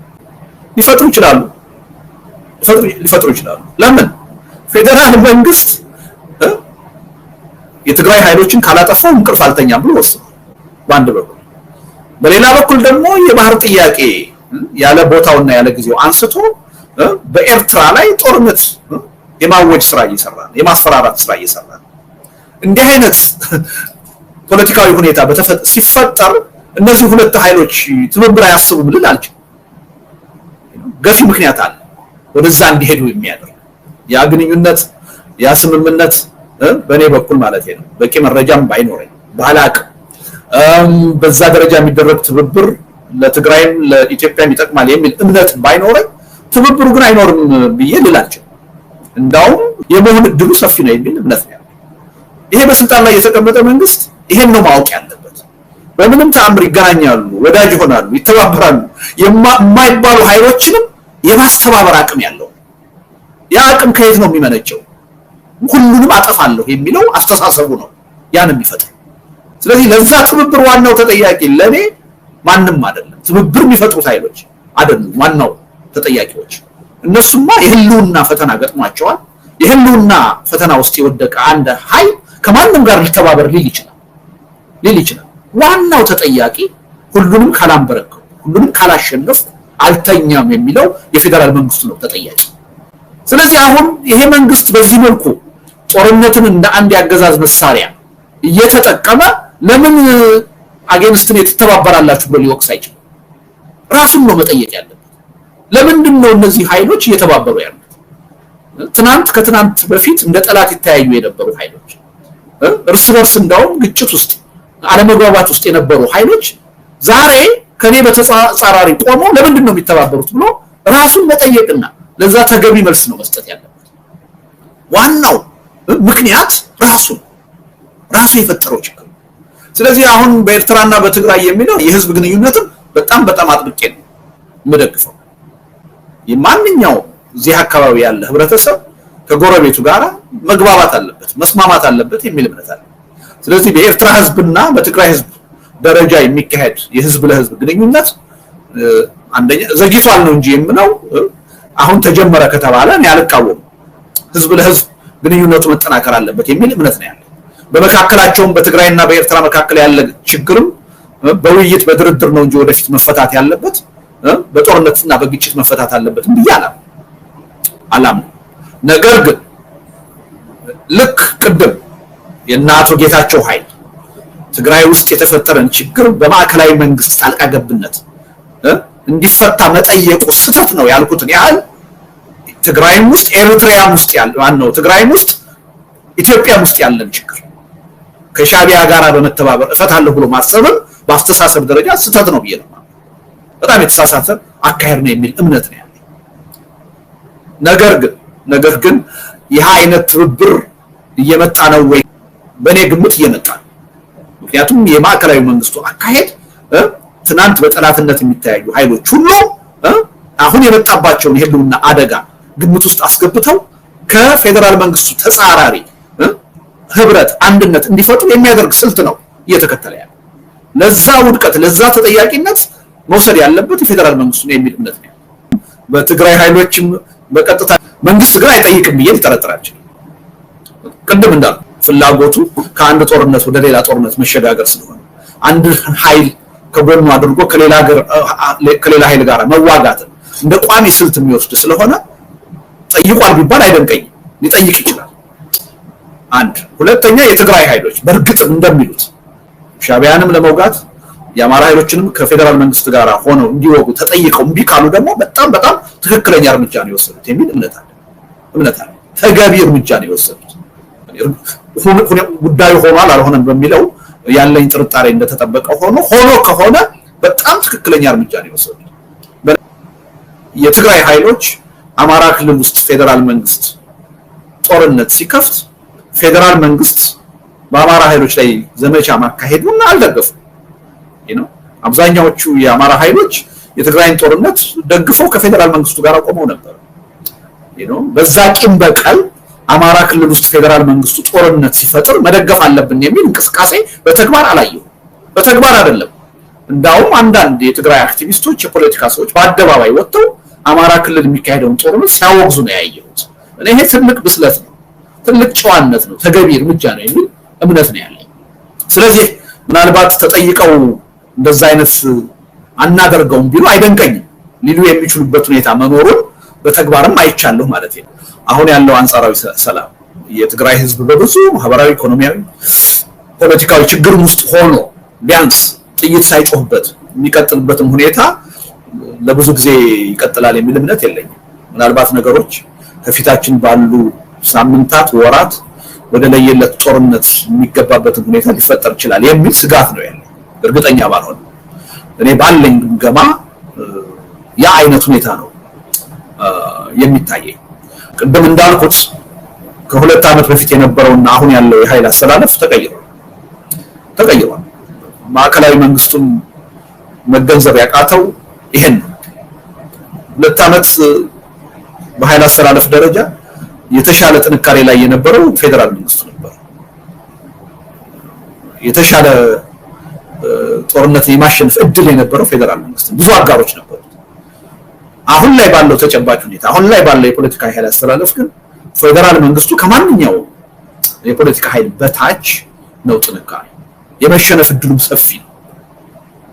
ሊፈጥሩ ይችላሉ። ለምን? ፌደራል መንግስት የትግራይ ኃይሎችን ካላጠፋው እንቅልፍ አልተኛም ብሎ ወስኗል በአንድ በኩል። በሌላ በኩል ደግሞ የባህር ጥያቄ ያለ ቦታውና ያለ ጊዜው አንስቶ በኤርትራ ላይ ጦርነት የማወጅ ስራ እየሰራ ነው፣ የማስፈራራት ስራ እየሰራ ነው። እንዲህ አይነት ፖለቲካዊ ሁኔታ ሲፈጠር እነዚህ ሁለት ኃይሎች ትብብር አያስቡም ልል አልችልም። ገፊ ምክንያት አለ ወደዛ እንዲሄዱ የሚያደርግ ያ ግንኙነት ያ ስምምነት በእኔ በኩል ማለት ነው። በቂ መረጃም ባይኖረኝ ባላቅ በዛ ደረጃ የሚደረግ ትብብር ለትግራይም ለኢትዮጵያም ይጠቅማል የሚል እምነት ባይኖረኝ ትብብሩ ግን አይኖርም ብዬ ልላቸው፣ እንዳውም የመሆን እድሉ ሰፊ ነው የሚል እምነት ነው። ይሄ በስልጣን ላይ የተቀመጠ መንግስት ይሄን ነው ማወቅ ያለበት። በምንም ተአምር ይገናኛሉ፣ ወዳጅ ይሆናሉ፣ ይተባበራሉ የማይባሉ ኃይሎችንም የማስተባበር አቅም ያለው ያ አቅም ከየት ነው የሚመነጨው? ሁሉንም አጠፋለሁ የሚለው አስተሳሰቡ ነው ያን የሚፈጥር። ስለዚህ ለዛ ትብብር ዋናው ተጠያቂ ለኔ ማንም አይደለም፣ ትብብር የሚፈጥሩት ኃይሎች አይደሉም ዋናው ተጠያቂዎች። እነሱማ የህልውና ፈተና ገጥሟቸዋል። የህልውና ፈተና ውስጥ የወደቀ አንድ ኃይል ከማንም ጋር ሊተባበር ሊል ይችላል። ዋናው ተጠያቂ ሁሉንም ካላንበረከኩ፣ ሁሉንም ካላሸነፉ አልተኛም የሚለው የፌደራል መንግስቱ ነው ተጠያቂ። ስለዚህ አሁን ይሄ መንግስት በዚህ መልኩ ጦርነትን እንደ አንድ ያገዛዝ መሳሪያ እየተጠቀመ ለምን አጌንስትን የተተባበራላችሁ ብሎ ሊወቅስ አይችልም። ራሱን ነው መጠየቅ ያለበት። ለምንድን ነው እነዚህ ኃይሎች እየተባበሩ ያሉት? ትናንት ከትናንት በፊት እንደ ጠላት ይተያዩ የነበሩ ኃይሎች እርስ በርስ እንዳውም ግጭት ውስጥ አለመግባባት ውስጥ የነበሩ ኃይሎች ዛሬ ከኔ በተጻራሪ ቆመው ለምንድን ነው የሚተባበሩት ብሎ ራሱን መጠየቅና ለዛ ተገቢ መልስ ነው መስጠት ያለበት። ዋናው ምክንያት ራሱ የፈጠረው ችግር። ስለዚህ አሁን በኤርትራና በትግራይ የሚለው የህዝብ ግንኙነትም በጣም አጥብቄ ነው የምደግፈው። የማንኛው እዚህ አካባቢ ያለ ህብረተሰብ ከጎረቤቱ ጋር መግባባት አለበት፣ መስማማት አለበት የሚል እምነት አለ። ስለዚህ በኤርትራ ህዝብና በትግራይ ህዝብ ደረጃ የሚካሄድ የህዝብ ለህዝብ ግንኙነት አንደኛ ዘግይቷል ነው እንጂ የምለው አሁን ተጀመረ ከተባለ እኔ አልቃወምም። ህዝብ ለህዝብ ግንኙነቱ መጠናከር አለበት የሚል እምነት ነው ያለው። በመካከላቸውም በትግራይና በኤርትራ መካከል ያለ ችግርም በውይይት በድርድር ነው እንጂ ወደፊት መፈታት ያለበት በጦርነትና በግጭት መፈታት አለበት ብዬ አላምንም። ነገር ግን ልክ ቅድም የአቶ ጌታቸው ኃይል ትግራይ ውስጥ የተፈጠረን ችግር በማዕከላዊ መንግስት ጣልቃ ገብነት እንዲፈታ መጠየቁ ስህተት ነው ያልኩትን ያህል ትግራይም ውስጥ ኤርትራም ውስጥ ያለው ትግራይም ውስጥ ኢትዮጵያም ውስጥ ያለን ችግር ከሻቢያ ጋር በመተባበር እፈታለሁ ብሎ ማሰብም በአስተሳሰብ ደረጃ ስህተት ነው ብዬ ነው። በጣም የተሳሳተ አካሄድ ነው የሚል እምነት ነው ያለኝ። ነገር ግን ይህ አይነት ትብብር እየመጣ ነው ወይ? በእኔ ግምት እየመጣ ነው። ምክንያቱም የማዕከላዊ መንግስቱ አካሄድ ትናንት በጠላትነት የሚታዩ ኃይሎች ሁሉ አሁን የመጣባቸውን የህልውና አደጋ ግምት ውስጥ አስገብተው ከፌደራል መንግስቱ ተጻራሪ ህብረት አንድነት እንዲፈጥሩ የሚያደርግ ስልት ነው እየተከተለ ያለው። ለዛ ውድቀት ለዛ ተጠያቂነት መውሰድ ያለበት የፌደራል መንግስቱ ነው የሚል እምነት ነው። በትግራይ ኃይሎችም በቀጥታ መንግስት ግን አይጠይቅም ብዬ ልጠረጥራቸው። ቅድም እንዳልኩ ፍላጎቱ ከአንድ ጦርነት ወደ ሌላ ጦርነት መሸጋገር ስለሆነ አንድ ኃይል ከጎኑ አድርጎ ከሌላ ኃይል ጋር መዋጋት እንደ ቋሚ ስልት የሚወስድ ስለሆነ ጠይቋል ቢባል አይደንቀኝም። ሊጠይቅ ይችላል። አንድ ሁለተኛ የትግራይ ኃይሎች በእርግጥ እንደሚሉት ሻቢያንም ለመውጋት የአማራ ኃይሎችንም ከፌደራል መንግስት ጋር ሆነው እንዲወጉ ተጠይቀው እምቢ ካሉ ደግሞ በጣም ትክክለኛ እርምጃ ነው የወሰዱት የሚል እምነት አለ። ተገቢ እርምጃ ነው የወሰዱት። ጉዳዩ ሆኗል አልሆነም በሚለው ያለኝ ጥርጣሬ እንደተጠበቀ ሆኖ ከሆነ በጣም ትክክለኛ እርምጃ ነው የወሰዱት። የትግራይ ኃይሎች አማራ ክልል ውስጥ ፌደራል መንግስት ጦርነት ሲከፍት ፌደራል መንግስት በአማራ ኃይሎች ላይ ዘመቻ ማካሄዱን አልደገፉም። አብዛኛዎቹ የአማራ ኃይሎች የትግራይን ጦርነት ደግፈው ከፌደራል መንግስቱ ጋር ቆመው ነበር። በዛ ቂም በቀል አማራ ክልል ውስጥ ፌደራል መንግስቱ ጦርነት ሲፈጥር መደገፍ አለብን የሚል እንቅስቃሴ በተግባር አላየሁም። በተግባር አይደለም እንዳውም አንዳንድ የትግራይ አክቲቪስቶች የፖለቲካ ሰዎች በአደባባይ ወጥተው አማራ ክልል የሚካሄደውን ጦርነት ሲያወግዙ ነው ያየሁት። ይሄ ትልቅ ብስለት ነው፣ ትልቅ ጨዋነት ነው፣ ተገቢ እርምጃ ነው የሚል እምነት ነው ያለኝ። ስለዚህ ምናልባት ተጠይቀው እንደዛ አይነት አናደርገውም ቢሉ አይደንቀኝም። ሊሉ የሚችሉበት ሁኔታ መኖሩን በተግባርም አይቻለሁ ማለት ነው። አሁን ያለው አንጻራዊ ሰላም የትግራይ ህዝብ በብዙ ማህበራዊ፣ ኢኮኖሚያዊ፣ ፖለቲካዊ ችግር ውስጥ ሆኖ ቢያንስ ጥይት ሳይጮህበት የሚቀጥልበትም ሁኔታ ለብዙ ጊዜ ይቀጥላል የሚል እምነት የለኝም። ምናልባት ነገሮች ከፊታችን ባሉ ሳምንታት፣ ወራት ወደ ለየለት ጦርነት የሚገባበትን ሁኔታ ሊፈጠር ይችላል የሚል ስጋት ነው ያለው። እርግጠኛ ባልሆነ እኔ ባለኝ ግምገማ ያ አይነት ሁኔታ ነው የሚታየኝ። ቅድም እንዳልኩት ከሁለት ዓመት በፊት የነበረውና አሁን ያለው የኃይል አስተላለፍ ተቀይሯል። ማዕከላዊ መንግስቱም መገንዘብ ያቃተው ይሄን ነው። ሁለት ዓመት በኃይል አስተላለፍ ደረጃ የተሻለ ጥንካሬ ላይ የነበረው ፌደራል መንግስቱ ነበር። የተሻለ ጦርነት የማሸነፍ እድል የነበረው ፌደራል መንግስት፣ ብዙ አጋሮች ነበሩ። አሁን ላይ ባለው ተጨባጭ ሁኔታ፣ አሁን ላይ ባለው የፖለቲካ ኃይል አስተላለፍ ግን ፌደራል መንግስቱ ከማንኛው የፖለቲካ ኃይል በታች ነው። ጥንካሬ የመሸነፍ እድሉም ሰፊ ነው።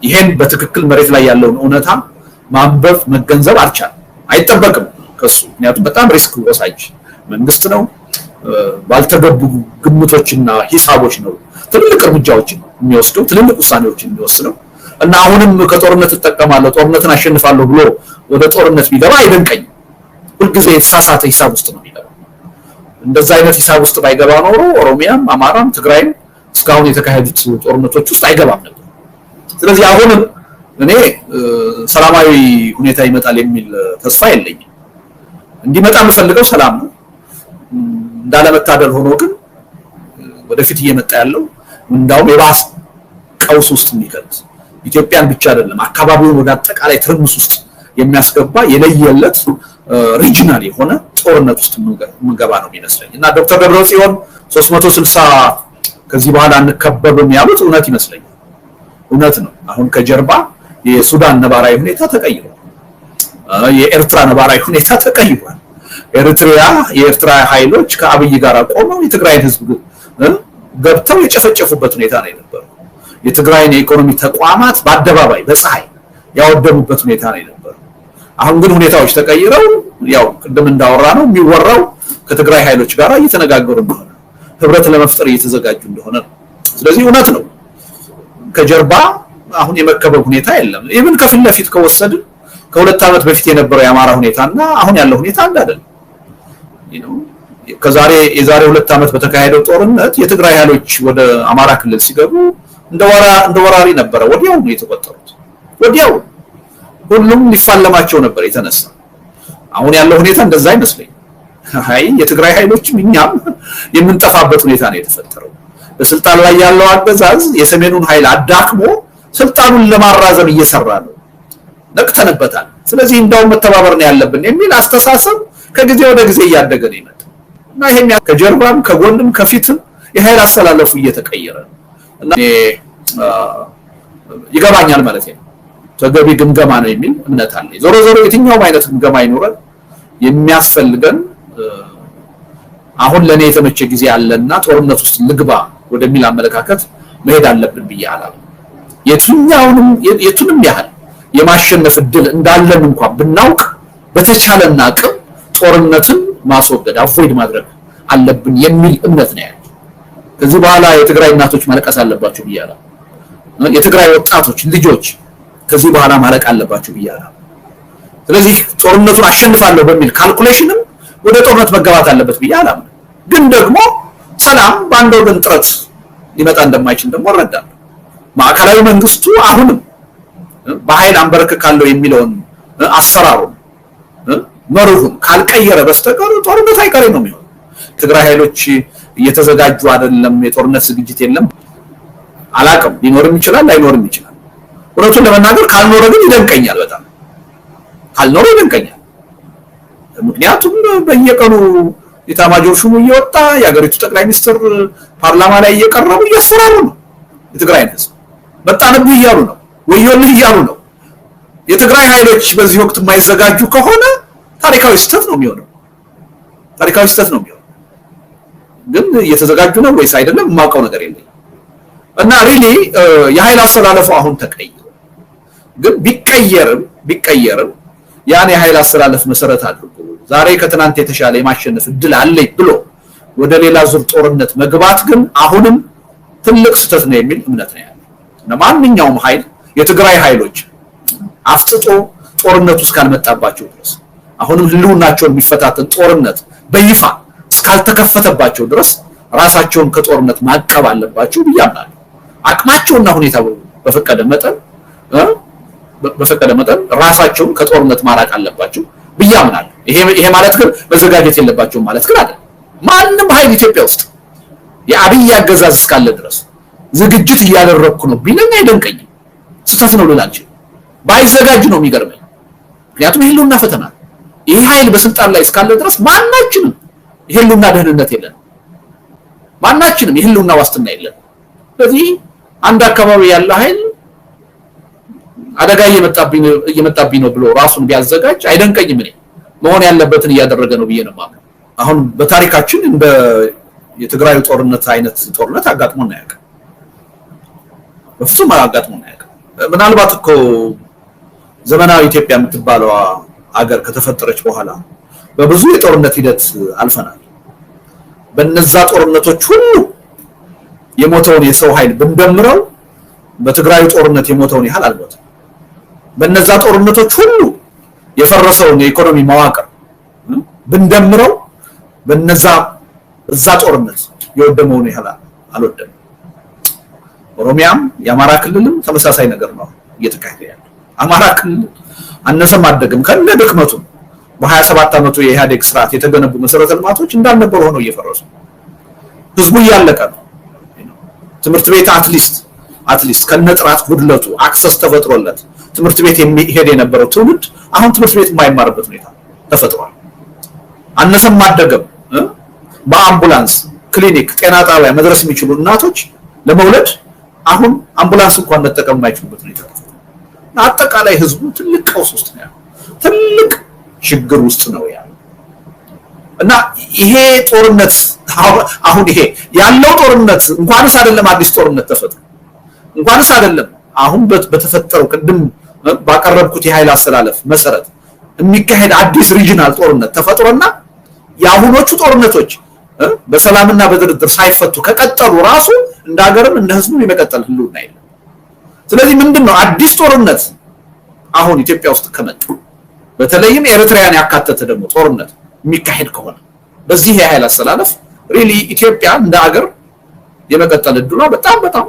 ይሄን በትክክል መሬት ላይ ያለውን እውነታ ማንበብ መገንዘብ አልቻለም፣ አይጠበቅም ከሱ። ምክንያቱም በጣም ሪስክ ወሳጅ መንግስት ነው። ባልተገቡ ግምቶችና ሂሳቦች ነው ትልልቅ እርምጃዎችን የሚወስደው ትልልቅ ውሳኔዎችን የሚወስነው እና አሁንም ከጦርነት ተጠቀማለሁ ጦርነትን አሸንፋለሁ ብሎ ወደ ጦርነት ቢገባ አይደንቀኝም ሁልጊዜ የተሳሳተ ሂሳብ ውስጥ ነው የሚገባው እንደዛ አይነት ሂሳብ ውስጥ ባይገባ ኖሮ ኦሮሚያም አማራም ትግራይም እስካሁን የተካሄዱት ጦርነቶች ውስጥ አይገባም ነበር ስለዚህ አሁንም እኔ ሰላማዊ ሁኔታ ይመጣል የሚል ተስፋ የለኝም እንዲመጣ የምፈልገው ሰላም ነው እንዳለመታደል ሆኖ ግን ወደፊት እየመጣ ያለው እንዳውም የባሰ ቀውስ ውስጥ የሚከት ኢትዮጵያን ብቻ አይደለም አካባቢውን ወደ አጠቃላይ ትርምስ ውስጥ የሚያስገባ የለየለት ሪጂናል የሆነ ጦርነት ውስጥ ምንገባ ነው የሚመስለኝ እና ዶክተር ደብረጽዮን 360 ከዚህ በኋላ አንከበብም ያሉት እውነት ይመስለኛል እውነት ነው አሁን ከጀርባ የሱዳን ነባራዊ ሁኔታ ተቀይሯል የኤርትራ ነባራዊ ሁኔታ ተቀይሯል የኤርትራ ኃይሎች ከአብይ ጋር ቆመው የትግራይ ህዝብ ገብተው የጨፈጨፉበት ሁኔታ ነው የነበረው የትግራይን የኢኮኖሚ ተቋማት በአደባባይ በፀሐይ ያወደሙበት ሁኔታ ነው የነበረው አሁን ግን ሁኔታዎች ተቀይረው ያው ቅድም እንዳወራ ነው የሚወራው ከትግራይ ኃይሎች ጋር እየተነጋገሩ እንደሆነ ህብረት ለመፍጠር እየተዘጋጁ እንደሆነ ስለዚህ እውነት ነው ከጀርባ አሁን የመከበብ ሁኔታ የለም ኢቭን ከፊት ለፊት ከወሰድን ከሁለት ዓመት በፊት የነበረው የአማራ ሁኔታና አሁን ያለው ሁኔታ አንድ አይደለም የዛሬ 2 ዓመት በተካሄደው ጦርነት የትግራይ ኃይሎች ወደ አማራ ክልል ሲገቡ እንደወራሪ ነበር ወዲያው ነው የተቆጠሩት ወዲያው ሁሉም ሊፋለማቸው ነበር የተነሳ አሁን ያለው ሁኔታ እንደዛ አይመስልም አይ የትግራይ ኃይሎችም እኛም የምንጠፋበት ሁኔታ ነው የተፈጠረው በስልጣን ላይ ያለው አገዛዝ የሰሜኑን ኃይል አዳክሞ ስልጣኑን ለማራዘም እየሰራ ነው ነቅተንበታል ስለዚህ እንደው መተባበር ነው ያለብን የሚል አስተሳሰብ ከጊዜ ወደ ጊዜ እያደገ ነው ይመጣ እና ይሄን ከጀርባም ከጎንም ከፊትም የኃይል አስተላለፉ እየተቀየረ እና ይገባኛል ማለት ነው ተገቢ ግምገማ ነው የሚል እምነት አለ ዞሮ ዞሮ የትኛው አይነት ግምገማ ይኖራል የሚያስፈልገን አሁን ለኔ የተመቸ ጊዜ አለና ጦርነት ውስጥ ልግባ ወደሚል አመለካከት መሄድ አለብን ብያለሁ የቱንም ያህል የማሸነፍ እድል እንዳለን እንኳን ብናውቅ በተቻለና አቅም ጦርነትን ማስወገድ አቮይድ ማድረግ አለብን የሚል እምነት ነው ያለው ከዚህ በኋላ የትግራይ እናቶች ማለቀስ አለባቸው ብያለሁ የትግራይ ወጣቶች ልጆች ከዚህ በኋላ ማለቅ አለባቸው ብያለሁ ስለዚህ ጦርነቱን አሸንፋለሁ በሚል ካልኩሌሽንም ወደ ጦርነት መገባት አለበት ብያለሁ ግን ደግሞ ሰላም ባንድ ወገን ጥረት ሊመጣ እንደማይችል ደግሞ እረዳለሁ ማዕከላዊ መንግስቱ አሁንም በኃይል አንበረከካለሁ የሚለውን አሰራሩ መርሁን ካልቀየረ በስተቀር ጦርነት አይቀሬ ነው የሚሆነው ትግራይ ኃይሎች እየተዘጋጁ አይደለም የጦርነት ዝግጅት የለም አላቀም ሊኖርም ይችላል አይኖርም ይችላል ወራቱን ለመናገር ካልኖረ ግን ይደንቀኛል በጣም ካልኖረ ይደንቀኛል ምክንያቱም በየቀኑ የታማጆር ሹሙ እየወጣ የሀገሪቱ ጠቅላይ ሚኒስትር ፓርላማ ላይ እየቀረቡ እያሰራሩ ነው የትግራይ ህዝብ በጣንብህ እያሉ ነው ወዮልህ እያሉ ነው የትግራይ ኃይሎች በዚህ ወቅት የማይዘጋጁ ከሆነ ታሪካዊ ስህተት ነው የሚሆነው ግን እየተዘጋጁ ነው ወይስ አይደለም የማውቀው ነገር የለም እና ሪሊ የኃይል አስተላለፉ አሁን ተቀይሮ ግን ቢቀየርም ያን የኃይል አስተላለፍ መሰረት አድርጎ ዛሬ ከትናንት የተሻለ የማሸነፍ እድል አለኝ ብሎ ወደ ሌላ ዙር ጦርነት መግባት ግን አሁንም ትልቅ ስህተት ነው የሚል እምነት ነው ያለው እና ማንኛውም ኃይል የትግራይ ኃይሎች አፍጥጦ ጦርነቱ እስካልመጣባቸው ድረስ አሁንም ህልውናቸውን የሚፈታተን ጦርነት በይፋ እስካልተከፈተባቸው ድረስ ራሳቸውን ከጦርነት ማቀብ አለባቸው ብያምናለሁ አቅማቸውና ሁኔታው በፈቀደ መጠን ራሳቸውን ከጦርነት ማራቅ አለባቸው ብያምናለሁ ይሄ ማለት ግን መዘጋጀት የለባቸው ማለት ግን አይደለም ማንንም ኃይል ኢትዮጵያ ውስጥ የአብይ አገዛዝ እስካለ ድረስ ዝግጅት እያደረኩ ነው ቢለኝ አይደንቀኝም ስህተት ነው ልላችሁ ባይዘጋጅ ነው የሚገርመኝ ምክንያቱም ህልውና ፈተና ይሄ ኃይል በስልጣን ላይ እስካለ ድረስ ማናችንም የህልውና ደህንነት የለም ማናችንም የህልውና ዋስትና የለም ስለዚህ አንድ አካባቢ ያለ ኃይል አደጋ እየመጣብኝ ነው ብሎ ራሱን ቢያዘጋጅ አይደንቀኝም እኔ መሆን ያለበትን እያደረገ ነው ብዬ ነው ማለት አሁን በታሪካችን እንደ የትግራይ ጦርነት አይነት ጦርነት አጋጥሞና ያውቃል በፍጹም አጋጥሞና ያውቃል ምናልባት እኮ ዘመናዊ ኢትዮጵያ የምትባለው አገር ከተፈጠረች በኋላ በብዙ የጦርነት ሂደት አልፈናል በነዛ ጦርነቶች ሁሉ የሞተውን የሰው ኃይል ብንደምረው በትግራይ ጦርነት የሞተውን ያህል አልሞተም። በነዛ ጦርነቶች ሁሉ የፈረሰውን የኢኮኖሚ መዋቅር ብንደምረው በነዛ እዛ ጦርነት የወደመውን ያህል አልወደመም። ኦሮሚያም የአማራ ክልልም ተመሳሳይ ነገር ነው እየተካሄደ ያለው። አማራ ክልል አነሰም አደገም ከነ ድክመቱ በ27 ዓመቱ የኢህአዴግ ስርዓት የተገነቡ መሰረተ ልማቶች እንዳልነበሩ ሆነው እየፈረሱ ህዝቡ እያለቀ ነው። ትምህርት ቤት አትሊስት ከነጥራት ጉድለቱ አክሰስ ተፈጥሮለት ትምህርት ቤት የሚሄድ የነበረው ትውልድ አሁን ትምህርት ቤት የማይማርበት ሁኔታ ተፈጥሯል። አነሰም አደገም በአምቡላንስ ክሊኒክ ጤና ጣቢያ መድረስ የሚችሉ እናቶች ለመውለድ አሁን አምቡላንስ እንኳን መጠቀም የማይችሉበት ሁኔታ ተፈጥሯል። አጠቃላይ ህዝቡ ትልቅ ቀውስ ውስጥ ነው ያለው፣ ትልቅ ችግር ውስጥ ነው ያለው እና ይሄ ጦርነት አሁን ይሄ ያለው ጦርነት እንኳንስ አይደለም አዲስ ጦርነት ተፈጥሮ እንኳንስ አይደለም አሁን በተፈጠረው ቅድም ባቀረብኩት የኃይል አስተላለፍ መሰረት የሚካሄድ አዲስ ሪጂናል ጦርነት ተፈጥሮና የአሁኖቹ ጦርነቶች በሰላምና በድርድር ሳይፈቱ ከቀጠሉ ራሱ እንደ ሀገርም እንደ ህዝቡ የመቀጠል ህልውና የለም። ስለዚህ ምንድነው አዲስ ጦርነት አሁን ኢትዮጵያ ውስጥ ከመጣ በተለይም ኤርትራን ያካተተ ደግሞ ጦርነት የሚካሄድ ከሆነ በዚህ የኃይል አስተላለፍ ሪሊ ኢትዮጵያ እንደ ሀገር የመቀጠል እድሏ በጣም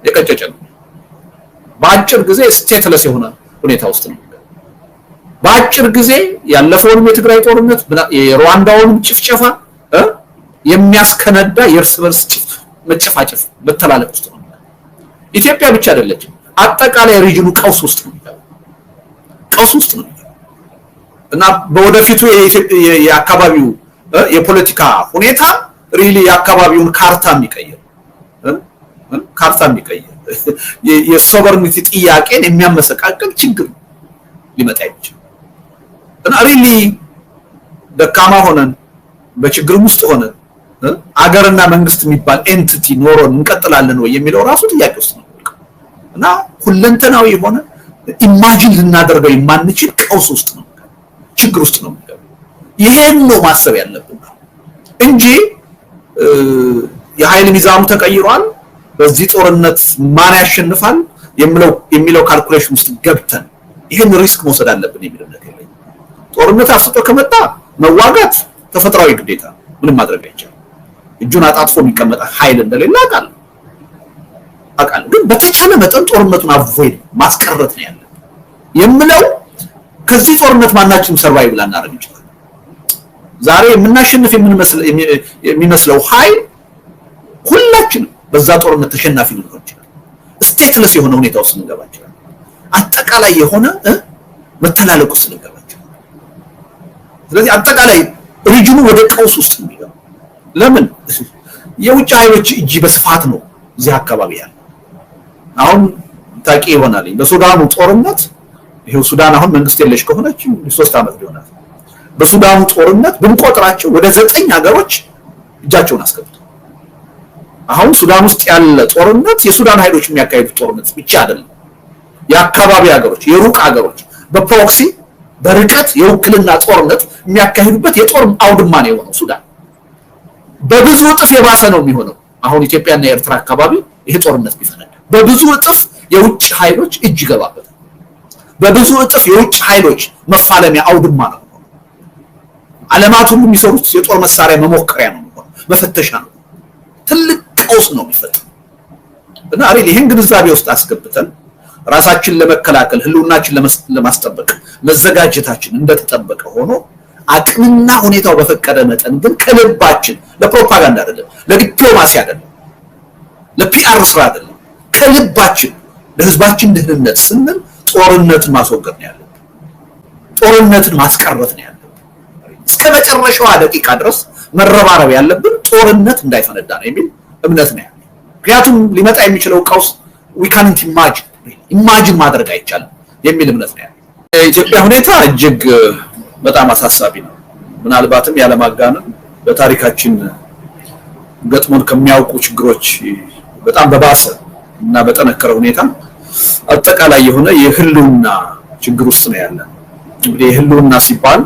የቀጨጨ ነው። በአጭር ጊዜ ስቴትለስ የሆነ ሁኔታ ውስጥ ነው። በአጭር ጊዜ ያለፈውን የትግራይ ጦርነት የሩዋንዳውን ጭፍጨፋ የሚያስከነዳ የእርስ በርስ መጨፋጨፍ በተላለቅ ውስጥ ነው። ኢትዮጵያ ብቻ አይደለችም፣ አጠቃላይ ሪጅኑ ቀውስ ውስጥ ነው እና በወደፊቱ የአካባቢው የፖለቲካ ሁኔታ ሪሊ የአካባቢውን ካርታ የሚቀይር የሶቨርኒቲ ጥያቄን የሚያመሰቃቅል ችግር ሊመጣ ይችላል እና ሪሊ ደካማ ሆነን በችግር ውስጥ ሆነን አገርና መንግስት የሚባል ኤንቲቲ ኖሮን እንቀጥላለን ወይ የሚለው ራሱ ጥያቄ ውስጥ ነው እና ሁለንተናዊ የሆነ ኢማጂን ልናደርገው የማንችል ቀውስ ውስጥ ነው፣ ችግር ውስጥ ነው። ይሄን ነው ማሰብ ያለብን እንጂ የኃይል ሚዛኑ ተቀይሯል፣ በዚህ ጦርነት ማን ያሸንፋል የሚለው ካልኩሌሽን ውስጥ ገብተን ይሄን ሪስክ መውሰድ አለብን የሚለው ነገር የለም። ጦርነት አፍጦ ከመጣ መዋጋት ተፈጥሯዊ ግዴታ፣ ምንም ማድረግ አይቻልም። እጁን አጣጥፎ የሚቀመጥ ኃይል እንደሌለ አውቃለሁ። ግን በተቻለ መጠን ጦርነቱን አቮይድ ማስቀረት ነው ያለው የምለው። ከዚህ ጦርነት ማናችንም ሰርቫይቭ ላናደርግ እንችላለን። ዛሬ የምናሸንፍ የሚመስለው ኃይል ሁላችንም በዛ ጦርነት ተሸናፊ ልንሆን ይችላል። ስቴትለስ የሆነ ሁኔታ ውስጥ ልንገባ ይችላል። አጠቃላይ የሆነ መተላለቅ ውስጥ ልንገባ ይችላል። ስለዚህ አጠቃላይ ሪጅኑ ወደ ቀውስ ውስጥ የሚገባ ለምን የውጭ ኃይሎች እጅ በስፋት ነው እዚህ አካባቢ ያለው። አሁን ታቂ ይሆናል በሱዳኑ ጦርነት ይሄው ሱዳን አሁን መንግስት የለሽ ከሆነች 3 ዓመት ሊሆናል። በሱዳኑ ጦርነት ብንቆጥራቸው ወደ 9 ሀገሮች እጃቸውን አስገብተው አሁን ሱዳን ውስጥ ያለ ጦርነት የሱዳን ኃይሎች የሚያካሂዱት ጦርነት ብቻ አይደለም። የአካባቢ ሀገሮች፣ የሩቅ ሀገሮች በፕሮክሲ በርቀት የውክልና ጦርነት የሚያካሂዱበት የጦር አውድማ ነው የሆነው ሱዳን። በብዙ እጥፍ የባሰ ነው የሚሆነው አሁን ኢትዮጵያና ኤርትራ አካባቢ ይሄ ጦርነት ቢፈነዳ በብዙ እጥፍ የውጭ ኃይሎች እጅ ይገባበታል። በብዙ እጥፍ የውጭ ኃይሎች መፋለሚያ አውድማ ነው። ዓለማት ሁሉ የሚሰሩት የጦር መሳሪያ መሞከሪያ ነው፣ መፈተሻ ነው። ትልቅ ቀውስ ነው የሚፈጠረው እና ይሄን ግንዛቤ ውስጥ አስገብተን ራሳችን ለመከላከል ህልውናችን ለማስጠበቅ መዘጋጀታችን እንደተጠበቀ ሆኖ አቅምና ሁኔታው በፈቀደ መጠን ግን ከልባችን ለፕሮፓጋንዳ አይደለም፣ ለዲፕሎማሲ አይደለም፣ ለፒአር ስራ አይደለም፣ ከልባችን ለህዝባችን ደህንነት ስንል ጦርነትን ማስወገድ ነው ያለብን። ጦርነትን ማስቀረት ነው ያለብን። እስከ መጨረሻዋ ደቂቃ ድረስ መረባረብ ያለብን ጦርነት እንዳይፈነዳ ነው የሚል እምነት ነው ያለው። ምክንያቱም ሊመጣ የሚችለው ቀውስ we can't imagine ማድረግ አይቻልም የሚል እምነት ነው ያለው። የኢትዮጵያ ሁኔታ እጅግ በጣም አሳሳቢ ነው። ምናልባትም ያለማጋነን በታሪካችን ገጥሞን ከሚያውቁ ችግሮች በጣም በባሰ እና በጠነከረ ሁኔታ አጠቃላይ የሆነ የህልውና ችግር ውስጥ ነው ያለን። እንግዲህ የህልውና ሲባል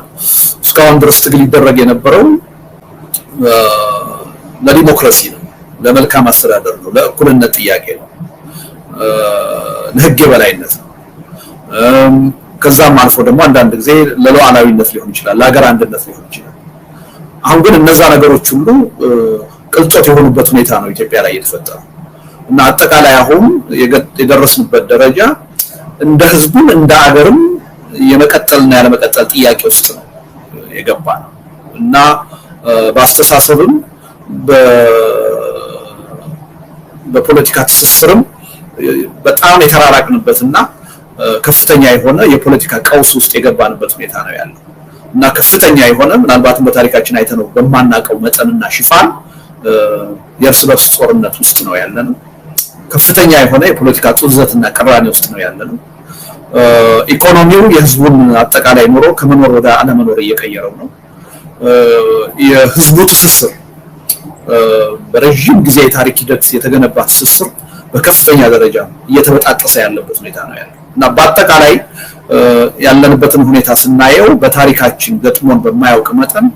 እስካሁን ድረስ ትግል ይደረግ የነበረው ለዲሞክራሲ ነው፣ ለመልካም አስተዳደር ነው፣ ለእኩልነት ጥያቄ ነው፣ ለህግ የበላይነት ነው። ከዛም አልፎ ደግሞ አንዳንድ ጊዜ ለሉዓላዊነት ሊሆን ይችላል፣ ለሀገር አንድነት ሊሆን ይችላል። አሁን ግን እነዛ ነገሮች ሁሉ ቅልጦት የሆኑበት ሁኔታ ነው ኢትዮጵያ ላይ የተፈጠረው እና አጠቃላይ አሁን የደረስንበት ደረጃ እንደ ህዝቡም እንደ ሀገርም የመቀጠልና ያለመቀጠል ጥያቄ ውስጥ ነው የገባ ነው እና በአስተሳሰብም በፖለቲካ ትስስርም በጣም የተራራቅንበትና ከፍተኛ የሆነ የፖለቲካ ቀውስ ውስጥ የገባንበት ሁኔታ ነው ያለው እና ከፍተኛ የሆነ ምናልባትም በታሪካችን አይተነው በማናውቀው መጠንና ሽፋን የእርስ በርስ ጦርነት ውስጥ ነው ያለነው። ከፍተኛ የሆነ የፖለቲካ ጡዘትና ቅራኔ ውስጥ ነው ያለነው። ኢኮኖሚው የህዝቡን አጠቃላይ ኑሮ ከመኖር ወደ አለመኖር እየቀየረው ነው። የህዝቡ ትስስር በረጅም ጊዜ የታሪክ ሂደት የተገነባ ትስስር በከፍተኛ ደረጃ እየተበጣጠሰ ያለበት ሁኔታ ነው ያለው እና በአጠቃላይ ያለንበትን ሁኔታ ስናየው በታሪካችን ገጥሞን በማያውቅ መጠን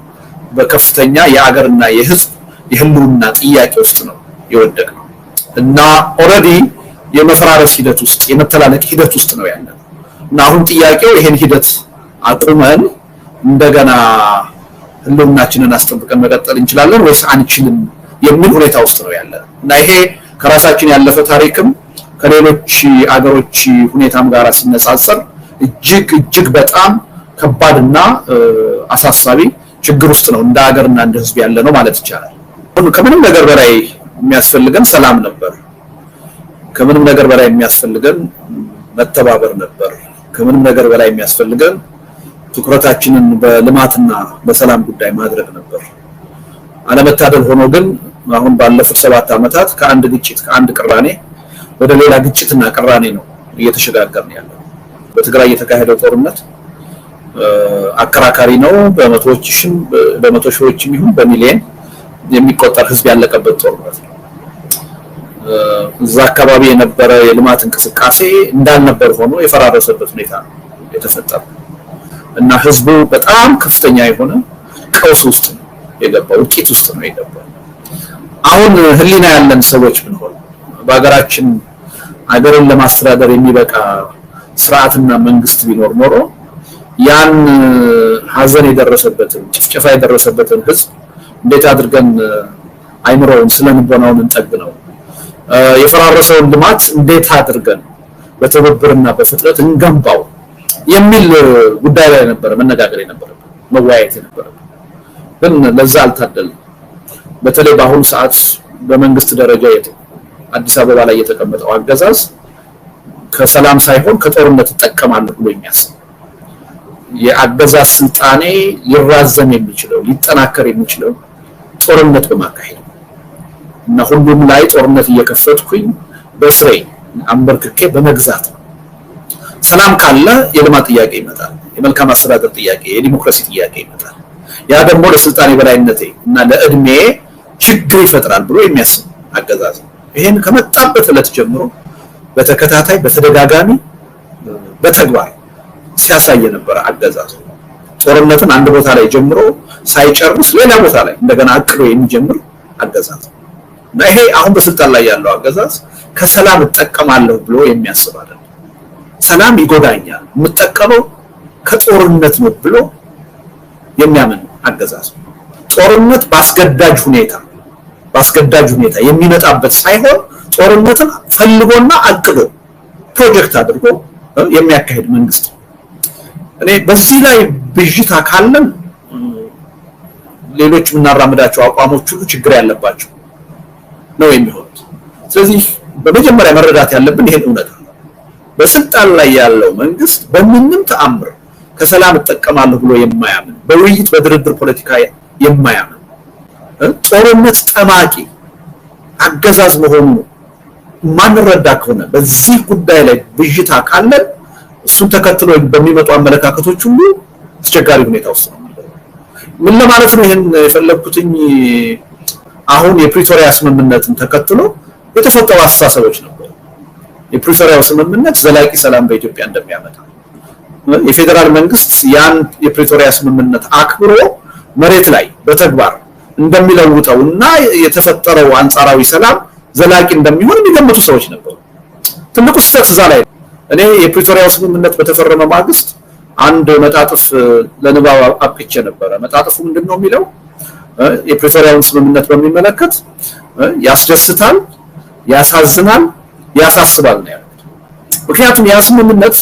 በከፍተኛ የአገርና የህዝብ የህልውና ጥያቄ ውስጥ ነው የወደቅነው እና ኦልሬዲ የመፈራረስ ሂደት ውስጥ የመተላለቅ ሂደት ውስጥ ነው ያለነው እና አሁን ጥያቄው ይሄን ሂደት አቁመን እንደገና ህልውናችንን አስጠብቀን መቀጠል እንችላለን ወይስ አንችልም የሚል ሁኔታ ውስጥ ነው ያለነው እና ይሄ ከራሳችን ያለፈ ታሪክም ከሌሎች አገሮች ሁኔታም ጋር ሲነጻጸር እጅግ በጣም ከባድና አሳሳቢ ችግር ውስጥ ነው እንደ ሀገርና እንደ ህዝብ ያለ ነው ማለት ይቻላል። ከምንም ነገር በላይ የሚያስፈልገን ሰላም ነበር። ከምንም ነገር በላይ የሚያስፈልገን መተባበር ነበር። ከምንም ነገር በላይ የሚያስፈልገን ትኩረታችንን በልማትና በሰላም ጉዳይ ማድረግ ነበር። አለመታደል ሆኖ ግን አሁን ባለፉት 7 ዓመታት ከአንድ ግጭት ከአንድ ቅራኔ ወደ ሌላ ግጭትና ቅራኔ ነው እየተሸጋገርን ያለው። በትግራይ የተካሄደው ጦርነት አከራካሪ ነው። በመቶ ሺዎችም ይሁን በሚሊዮን የሚቆጠር ህዝብ ያለቀበት ጦርነት ነው። እዛ አካባቢ የነበረ የልማት እንቅስቃሴ እንዳልነበር ሆኖ የፈራረሰበት ሁኔታ ነው የተፈጠረው እና ህዝቡ በጣም ከፍተኛ የሆነ ቀውስ ውስጥ ነው የገባው፣ እልቂት ውስጥ ነው የገባው። አሁን ህሊና ያለን ሰዎች ብንሆን በሀገራችን ሀገርን ለማስተዳደር የሚበቃ ስርዓትና መንግስት ቢኖር ኖሮ ያን ሀዘን የደረሰበትን ጭፍጨፋ የደረሰበትን ህዝብ እንዴት አድርገን አይምሮውን ስለንቦናውን እንጠግነው፣ የፈራረሰውን ልማት እንዴት አድርገን በትብብርና በፍጥነት እንገንባው የሚል ጉዳይ ላይ ነበር መነጋገር የነበረብን መወያየት የነበረብን። ግን ለዛ አልታደልንም። በተለይ በአሁኑ ሰዓት በመንግስት ደረጃ አዲስ አበባ ላይ የተቀመጠው አገዛዝ ከሰላም ሳይሆን ከጦርነት ተጠቀማለሁ ብሎ የሚያስብ የአገዛዝ ስልጣኔ ሊራዘም የሚችለው ሊጠናከር የሚችለው ጦርነት በማካሄድ እና ሁሉም ላይ ጦርነት እየከፈትኩኝ በስሬ አንበርክኬ በመግዛት ነው። ሰላም ካለ የልማት ጥያቄ ይመጣል፣ የመልካም አስተዳደር ጥያቄ፣ የዲሞክራሲ ጥያቄ ይመጣል። ያ ደግሞ ለስልጣኔ በላይነቴ እና ለእድሜ ችግር ይፈጥራል ብሎ የሚያስብ አገዛዝ ነው። ይሄን ከመጣበት ዕለት ጀምሮ በተከታታይ በተደጋጋሚ በተግባር ሲያሳይ የነበረ አገዛዝ ነው። ጦርነትን አንድ ቦታ ላይ ጀምሮ ሳይጨርስ ሌላ ቦታ ላይ እንደገና አቅዶ የሚጀምር አገዛዝ ነው እና ይሄ አሁን በስልጣን ላይ ያለው አገዛዝ ከሰላም እጠቀማለሁ ብሎ የሚያስብ አይደለም። ሰላም ይጎዳኛል የምጠቀመው ከጦርነት ነው ብሎ የሚያምን አገዛዝ ነው። ጦርነት ባስገዳጅ ሁኔታ የሚመጣበት ሳይሆን ጦርነትን ፈልጎና አቅዶ ፕሮጀክት አድርጎ የሚያካሄድ መንግስት ነው። እኔ በዚህ ላይ ብዥታ ካለን ሌሎች የምናራምዳቸው አቋሞች ሁሉ ችግር ያለባቸው ነው የሚሆኑት። ስለዚህ በመጀመሪያ መረዳት ያለብን ይሄን እውነት ነው። በስልጣን ላይ ያለው መንግስት በምንም ተአምር ከሰላም እጠቀማለሁ ብሎ የማያምን፣ በውይይት በድርድር ፖለቲካ የማያምን ጦርነት ጠማቂ አገዛዝ መሆኑ ማንረዳ ከሆነ በዚህ ጉዳይ ላይ ብዥታ ካለን እሱን ተከትሎ በሚመጡ አመለካከቶች ሁሉ አስቸጋሪ ሁኔታ ውስጥ ነው። ምን ለማለት ነው ይሄን የፈለኩትኝ? አሁን የፕሪቶሪያ ስምምነትን ተከትሎ የተፈጠሩ አስተሳሰቦች ነበሩ። የፕሪቶሪያው ስምምነት ዘላቂ ሰላም በኢትዮጵያ እንደሚያመጣ፣ የፌደራል መንግስት ያን የፕሪቶሪያ ስምምነት አክብሮ መሬት ላይ በተግባር እንደሚለውጠውና የተፈጠረው አንጻራዊ ሰላም ዘላቂ እንደሚሆን የሚገምቱ ሰዎች ነበሩ። ትልቁ ስህተት እዛ ላይ እኔ የፕሪቶሪያው ስምምነት በተፈረመ ማግስት አንድ መጣጥፍ ለንባብ አብቅቼ ነበረ። መጣጥፉ ምንድነው የሚለው? የፕሪቶሪያውን ስምምነት በሚመለከት ያስደስታል፣ ያሳዝናል፣ ያሳስባል ነው ያለው። ምክንያቱም ያ ስምምነት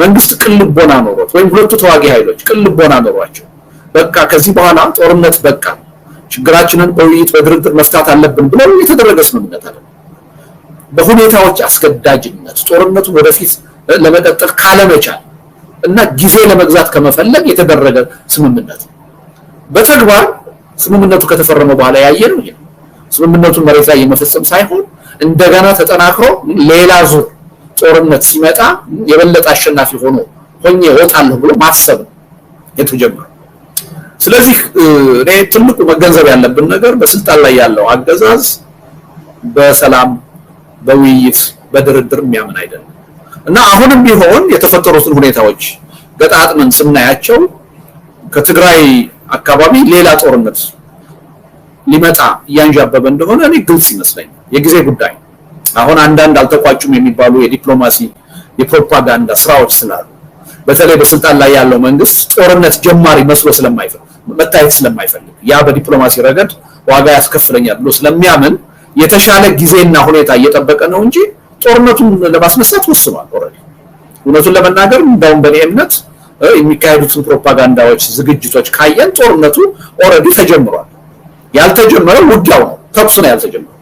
መንግስት ቅልቦና ኖሮት ወይም ሁለቱ ተዋጊ ኃይሎች ቅልቦና ኖሯቸው በቃ ከዚህ በኋላ ጦርነት በቃ ችግራችንን በውይይት በድርድር መፍታት አለብን ብለው የተደረገ ስምምነት አለ። በሁኔታዎች አስገዳጅነት ጦርነቱን ወደፊት ለመቀጠል ካለመቻል እና ጊዜ ለመግዛት ከመፈለግ የተደረገ ስምምነት በተግባር ስምምነቱ ከተፈረመ በኋላ ያየነው ይሄ ስምምነቱን መሬት ላይ የመፈጸም ሳይሆን እንደገና ተጠናክሮ ሌላ ዙር ጦርነት ሲመጣ የበለጠ አሸናፊ ሆኜ እወጣለሁ ብሎ ማሰብ የተጀመረው። ስለዚህ እኔ ትልቁ መገንዘብ ያለብን ነገር በስልጣን ላይ ያለው አገዛዝ በሰላም በውይይት በድርድር የሚያምን አይደለም እና አሁንም ቢሆን የተፈጠሩትን ሁኔታዎች ገጣጥመን ስናያቸው ከትግራይ አካባቢ ሌላ ጦርነት ሊመጣ እያንዣበበ እንደሆነ እኔ ግልጽ ይመስለኛል። የጊዜ ጉዳይ አሁን አንዳንድ አልተቋጩም የሚባሉ የዲፕሎማሲ የፕሮፓጋንዳ ስራዎች ስላሉ በተለይ በስልጣን ላይ ያለው መንግስት ጦርነት ጀማሪ መስሎ መታየት ስለማይፈልግ ያ በዲፕሎማሲ ረገድ ዋጋ ያስከፍለኛል ብሎ ስለሚያምን የተሻለ ጊዜና ሁኔታ እየጠበቀ ነው እንጂ ጦርነቱን ለማስነሳት ወስኗል። ኦሬዲ እውነቱን ለመናገር እንደውም በእኔ እምነት የሚካሄዱትን ፕሮፓጋንዳዎች ዝግጅቶች ካየን ጦርነቱ ኦሬዲ ተጀምሯል። ያልተጀመረው ውጊያው ነው፣ ተኩሱ ነው ያልተጀመረው።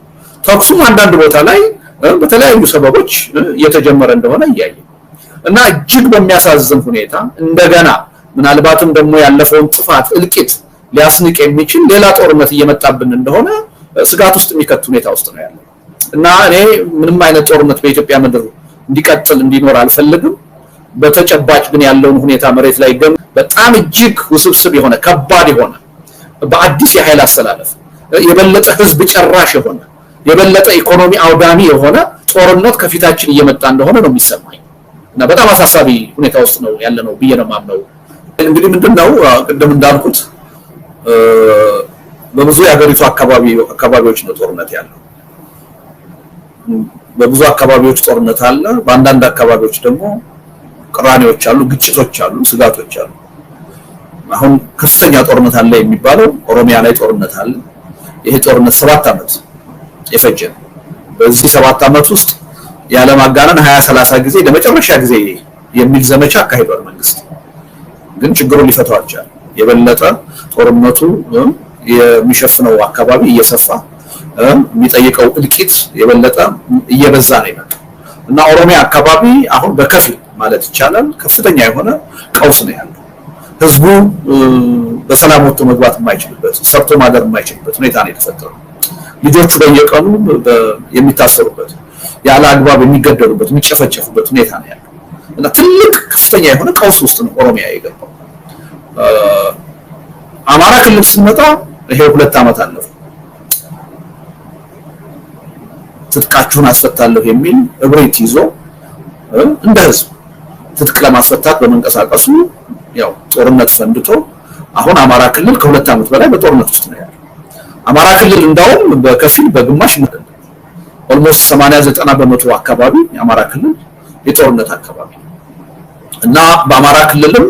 ተኩሱም አንዳንድ ቦታ ላይ በተለያዩ ሰበቦች እየተጀመረ እንደሆነ እያየ እና እጅግ በሚያሳዝን ሁኔታ እንደገና ምናልባትም ደግሞ ያለፈውን ጥፋት እልቂት ሊያስንቅ የሚችል ሌላ ጦርነት እየመጣብን እንደሆነ ስጋት ውስጥ የሚከት ሁኔታ ውስጥ ነው ያለው እና እኔ ምንም አይነት ጦርነት በኢትዮጵያ ምድር እንዲቀጥል እንዲኖር አልፈልግም። በተጨባጭ ግን ያለውን ሁኔታ መሬት ላይ በጣም እጅግ ውስብስብ የሆነ ከባድ የሆነ በአዲስ የኃይል አስተላለፍ የበለጠ ህዝብ ጨራሽ የሆነ የበለጠ ኢኮኖሚ አውዳሚ የሆነ ጦርነት ከፊታችን እየመጣ እንደሆነ ነው የሚሰማኝ እና በጣም አሳሳቢ ሁኔታ ውስጥ ነው ያለነው ብዬ ነው የማምነው። እንግዲህ ምንድነው ቅድም እንዳልኩት በብዙ የሀገሪቱ አካባቢዎች ነው ጦርነት ያለው። በብዙ አካባቢዎች ጦርነት አለ። በአንዳንድ አካባቢዎች ደግሞ ቅራኔዎች አሉ፣ ግጭቶች አሉ፣ ስጋቶች አሉ። አሁን ከፍተኛ ጦርነት አለ የሚባለው ኦሮሚያ ላይ ጦርነት አለ። ይሄ ጦርነት 7 ዓመት የፈጀ ነው። በዚህ 7 ዓመት ውስጥ ያለ ማጋነን 20-30 ጊዜ ለመጨረሻ ጊዜ የሚል ዘመቻ አካሂዷል መንግስት። ግን ችግሩን ሊፈታው አልቻለም። የበለጠ ጦርነቱ የሚሸፍነው አካባቢ እየሰፋ የሚጠይቀው እልቂት የበለጠ እየበዛ ነው የመጣው እና ኦሮሚያ አካባቢ አሁን በከፊል ማለት ይቻላል ከፍተኛ የሆነ ቀውስ ነው ያለው። ህዝቡ በሰላም ወጥቶ መግባት የማይችልበት ሰርቶ ማደር የማይችልበት ሁኔታ ነው የተፈጠረው። ልጆቹ በየቀኑ የሚታሰሩበት ያለ አግባብ የሚገደሉበት የሚጨፈጨፉበት ሁኔታ ነው ያለው እና ትልቅ ከፍተኛ የሆነ ቀውስ ውስጥ ነው ኦሮሚያ የገባው። አማራ ክልል ሲመጣ ይሄ 2 ዓመት አለፈ። ትጥቃችሁን አስፈታለሁ የሚል እብሪት ይዞ እንደ ህዝብ ትጥቅ ለማስፈታት በመንቀሳቀሱ ያው ጦርነት ፈንድቶ አሁን አማራ ክልል ከ2 ዓመት በላይ በጦርነት ውስጥ ነው ያለው። አማራ ክልል እንዳውም በከፊል በግማሽ ነው ኦልሞስት 80-90% አካባቢ የአማራ ክልል የጦርነት አካባቢ እና በአማራ ክልልም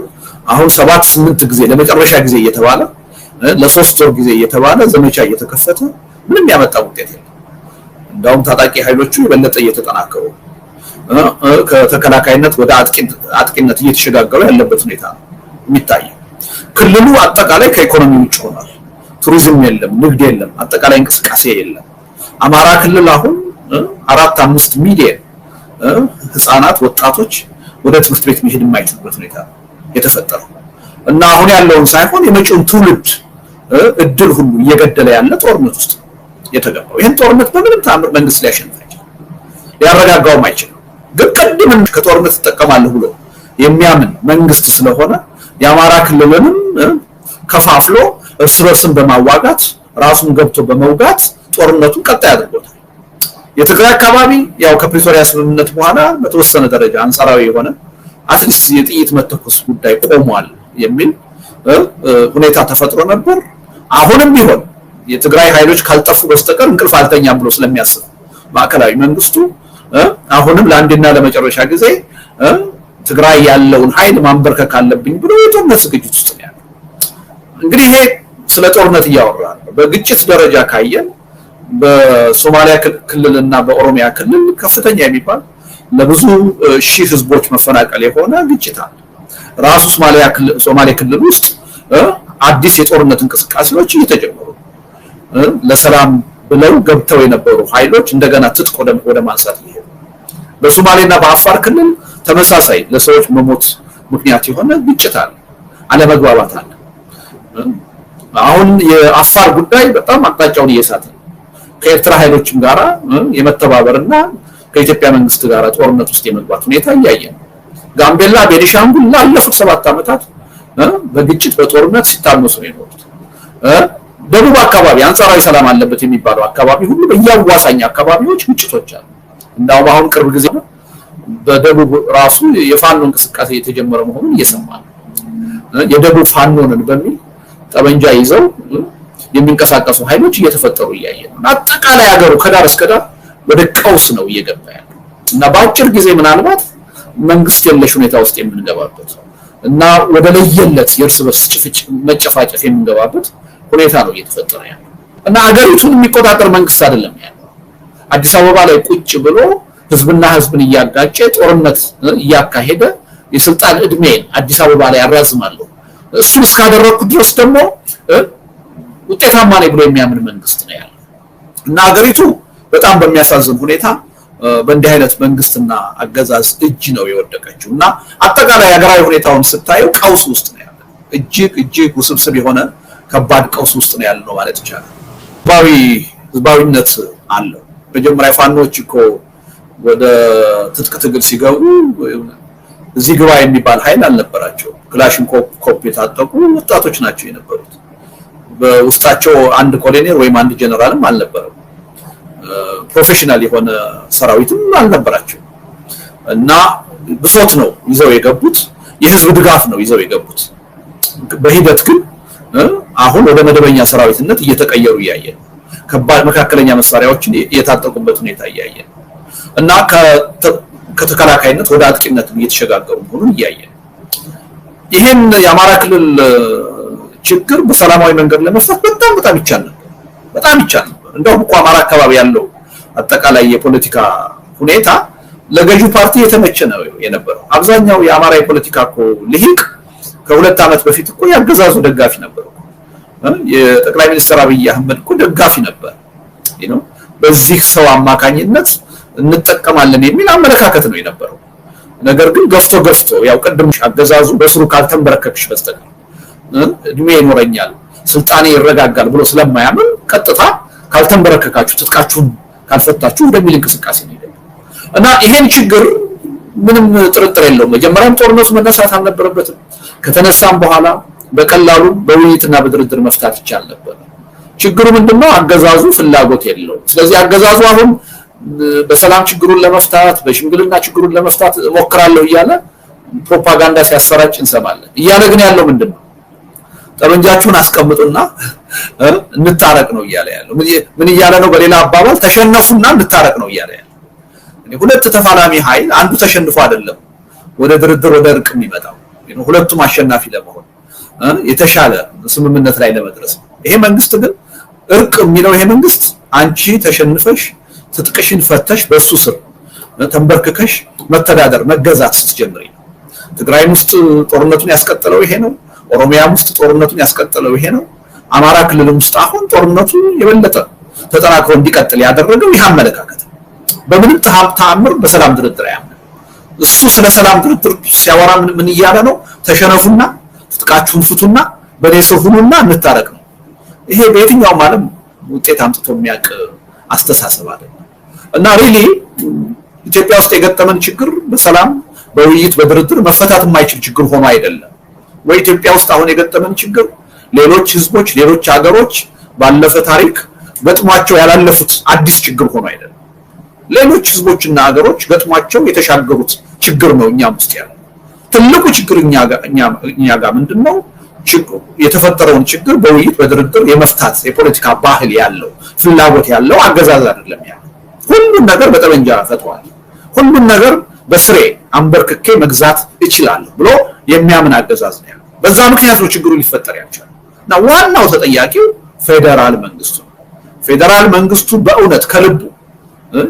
አሁን 7-8 ጊዜ ለመጨረሻ ጊዜ እየተባለ ለ3 ወር ጊዜ እየተባለ ዘመቻ እየተከፈተ ምንም ያመጣ ውጤት የለም። እንዳውም ታጣቂ ኃይሎቹ የበለጠ እየተጠናከሩ ከተከላካይነት ወደ አጥቂነት እየተሸጋገሩ ያለበት ሁኔታ ነው የሚታየው። ክልሉ አጠቃላይ ከኢኮኖሚ ውጭ ሆኗል። ቱሪዝም የለም፣ ንግድ የለም፣ አጠቃላይ እንቅስቃሴ የለም። አማራ ክልል አሁን 4-5 ሚሊዮን ህፃናት ወጣቶች ወደ ትምህርት ቤት መሄድ የማይችሉበት ሁኔታ የተፈጠረው እና አሁን ያለውን ሳይሆን የመጪውን ትውልድ እድል ሁሉ እየገደለ ያለ ጦርነት ውስጥ የተገባው። ይሄን ጦርነት በምንም ተአምር መንግስት ሊያሸንፍ አይችልም፣ ሊያረጋጋውም አይችልም። ግን ቀድመን ከጦርነት ተጠቀማለሁ ብሎ የሚያምን መንግስት ስለሆነ የአማራ ክልልንም ከፋፍሎ እርስ በርስን በማዋጋት ራሱን ገብቶ በመውጋት ጦርነቱን ቀጣይ አድርጎታል። የትግራይ አካባቢ ያው ከፕሪቶሪያ ስምምነት በኋላ በተወሰነ ደረጃ አንጻራዊ የሆነ አትሊስት የጥይት መተኮስ ጉዳይ ቆሟል የሚል ሁኔታ ተፈጥሮ ነበር። አሁንም ቢሆን የትግራይ ኃይሎች ካልጠፉ በስተቀር እንቅልፍ አልተኛም ብሎ ስለሚያስብ ማዕከላዊ መንግስቱ አሁንም ለአንድና ለመጨረሻ ጊዜ ትግራይ ያለውን ኃይል ማንበርከክ አለብኝ ብሎ የጦርነት ዝግጅት ውስጥ ነው ያለው። እንግዲህ ይሄ ስለ ጦርነት እያወራን ነው። በግጭት ደረጃ ካየን በሶማሊያ ክልልና በኦሮሚያ ክልል ከፍተኛ የሚባል ለብዙ ሺህ ህዝቦች መፈናቀል የሆነ ግጭት አለ። ራሱ ሶማሊያ ክልል ውስጥ አዲስ የጦርነት እንቅስቃሴዎች እየተጀመሩ ለሰላም ብለው ገብተው የነበሩ ኃይሎች እንደገና ትጥቅ ወደ ማንሳት ይሄዱ። በሶማሌና በአፋር ክልል ተመሳሳይ ለሰዎች መሞት ምክንያት የሆነ ግጭት አለ፣ አለመግባባት አለ። አሁን የአፋር ጉዳይ በጣም አቅጣጫውን እየሳተ ነው። ከኤርትራ ኃይሎችም ጋራ የመተባበርና ከኢትዮጵያ መንግስት ጋራ ጦርነት ውስጥ የመግባት ሁኔታ እያየን ነው። ጋምቤላ፣ ቤኒሻንጉል ላለፉት 7 ዓመታት በግጭት በጦርነት ሲታመሱ ነው የኖሩት። ደቡብ አካባቢ አንጻራዊ ሰላም አለበት የሚባለው አካባቢ ሁሉ በያዋሳኝ አካባቢዎች ግጭቶች አሉ። እንዳውም አሁን ቅርብ ጊዜ በደቡብ ራሱ የፋኖ እንቅስቃሴ የተጀመረ መሆኑን እየሰማን ነው። የደቡብ ፋኖንን በሚል ጠበንጃ ይዘው የሚንቀሳቀሱ ኃይሎች እየተፈጠሩ እያየን ነው። አጠቃላይ ሀገሩ ከዳር እስከ ዳር ወደ ቀውስ ነው እየገባ ያለው እና በአጭር ጊዜ ምናልባት መንግስት የለሽ ሁኔታ ውስጥ የምንገባበት እና ወደ ለየለት የእርስ በርስ መጨፋጨፍ የምንገባበት ሁኔታ ነው እየተፈጠረ ያለው እና ሀገሪቱን የሚቆጣጠር መንግስት አይደለም ያለው። አዲስ አበባ ላይ ቁጭ ብሎ ህዝብና ህዝብን እያጋጨ ጦርነት እያካሄደ የስልጣን እድሜን አዲስ አበባ ላይ ያራዝማለሁ እሱን እስካደረኩ ድረስ ደግሞ ውጤታማ ነኝ ብሎ የሚያምን መንግስት ነው ያለው እና ሀገሪቱ በጣም በሚያሳዝን ሁኔታ በእንዲህ አይነት መንግስትና አገዛዝ እጅ ነው የወደቀችው እና አጠቃላይ ሀገራዊ ሁኔታውን ስታየው ቀውስ ውስጥ ነው ያለው። እጅግ ውስብስብ የሆነ ከባድ ቀውስ ውስጥ ነው ያለው ማለት ይቻላል። ህዝባዊነት አለው። መጀመሪያ ፋኖች እኮ ወደ ትጥቅ ትግል ሲገቡ እዚህ ግባ የሚባል ኃይል አልነበራቸው። ክላሽንኮቭ የታጠቁ ወጣቶች ናቸው የነበሩት። በውስጣቸው አንድ ኮሎኔል ወይም አንድ ጀነራልም አልነበረም። ፕሮፌሽናል የሆነ ሰራዊትም አልነበራቸው እና ብሶት ነው ይዘው የገቡት፣ የህዝብ ድጋፍ ነው ይዘው የገቡት። በሂደት ግን አሁን ወደ መደበኛ ሰራዊትነት እየተቀየሩ እያየን ከባድ መካከለኛ መሳሪያዎችን የታጠቁበት ሁኔታ እያየን እና ከተከላካይነት ወደ አጥቂነት እየተሸጋገሩ መሆኑን እያየን ይሄን የአማራ ክልል ችግር በሰላማዊ መንገድ ለመፍታት በጣም ይቻል ነበር። እንደውም እኮ አማራ አካባቢ ያለው አጠቃላይ የፖለቲካ ሁኔታ ለገዢው ፓርቲ የተመቸ ነው የነበረው። አብዛኛው የአማራ የፖለቲካ እኮ ልሂቅ ከ2 ዓመት በፊት እኮ ያገዛዙ ደጋፊ ነበር። የጠቅላይ ሚኒስትር አብይ አህመድ እኮ ደጋፊ ነበር። በዚህ ሰው አማካኝነት እንጠቀማለን የሚል አመለካከት ነው የነበረው። ነገር ግን ገፍቶ ያው ቀደም አገዛዙ በስሩ ካልተንበረከክሽ በስተቀር እድሜ ይኖረኛል ስልጣኔ ይረጋጋል ብሎ ስለማያምን ቀጥታ ካልተንበረከካችሁ ትጥቃችሁን ካልፈታችሁ ወደሚል እንቅስቃሴ ነው የገባው እና ይሄን ችግር ምንም ጥርጥር የለውም መጀመሪያም ጦርነቱ መነሳት አልነበረበትም። ከተነሳም በኋላ በቀላሉ በውይይትና በድርድር መፍታት ይቻል ነበር። ችግሩ ምንድነው? አገዛዙ ፍላጎት የለውም። ስለዚህ አገዛዙ አሁን በሰላም ችግሩን ለመፍታት በሽምግልና ችግሩን ለመፍታት ሞክራለሁ እያለ ፕሮፓጋንዳ ሲያሰራጭ እንሰማለን። እያለ ግን ያለው ምንድነው? ጠመንጃችሁን አስቀምጡና እንታረቅ ነው እያለ ያለው። ምን እያለ ነው? በሌላ አባባል ተሸነፉና እንታረቅ ነው እያለ ያለው። ሁለት ተፋላሚ ኃይል አንዱ ተሸንፎ አይደለም ወደ ድርድር ወደ እርቅ የሚመጣው። ሁለቱም አሸናፊ ለመሆን የተሻለ ስምምነት ላይ ለመድረስ ነው። ይሄ መንግስት ግን እርቅ የሚለው ይሄ መንግስት አንቺ ተሸንፈሽ ትጥቅሽን ፈተሽ በሱ ስር ተንበርክከሽ መተዳደር መገዛት ስትጀምሪ ነው። ትግራይ ውስጥ ጦርነቱን ያስቀጠለው ይሄ ነው። ኦሮሚያም ውስጥ ጦርነቱን ያስቀጠለው ይሄ ነው። አማራ ክልልም ውስጥ አሁን ጦርነቱ የበለጠ ተጠናክሮ እንዲቀጥል ያደረገው ይሄ አመለካከት በምንም ተአምር በሰላም ድርድር ያመነ እሱ ስለ ሰላም ድርድር ሲያወራ ምን እያለ ነው? ተሸነፉና ትጥቃችሁን ፍቱና በኔ ስር ሁኑና እንታረቅ ነው። ይሄ በየትኛውም ዓለም ውጤት አምጥቶ የሚያውቅ አስተሳሰብ አይደለም እና ሪሊ ኢትዮጵያ ውስጥ የገጠመን ችግር በሰላም በውይይት በድርድር መፈታት የማይችል ችግር ሆኖ አይደለም ወይ? ኢትዮጵያ ውስጥ አሁን የገጠመን ችግር ሌሎች ህዝቦች ሌሎች ሀገሮች ባለፈ ታሪክ ገጥሟቸው ያላለፉት አዲስ ችግር ሆኖ አይደለም። ሌሎች ህዝቦችና ሀገሮች ገጥሟቸው የተሻገሩት ችግር ነው እኛም ውስጥ ያለው። ትልቁ ችግር እኛ ጋር ምንድነው? የተፈጠረውን ችግር በውይይት በድርድር የመፍታት የፖለቲካ ባህል ያለው ፍላጎት ያለው አገዛዝ አይደለም ያለው። ሁሉን ነገር በጠመንጃ ፈቷል። ሁሉን ነገር በስሬ አንበርክኬ መግዛት እችላለሁ ብሎ የሚያምን አገዛዝ ነው ያለው። በዛ ምክንያት ነው ችግሩ ሊፈጠር ያልቻለው እና ዋናው ተጠያቂው ፌደራል መንግስቱ ነው። ፌደራል መንግስቱ በእውነት ከልቡ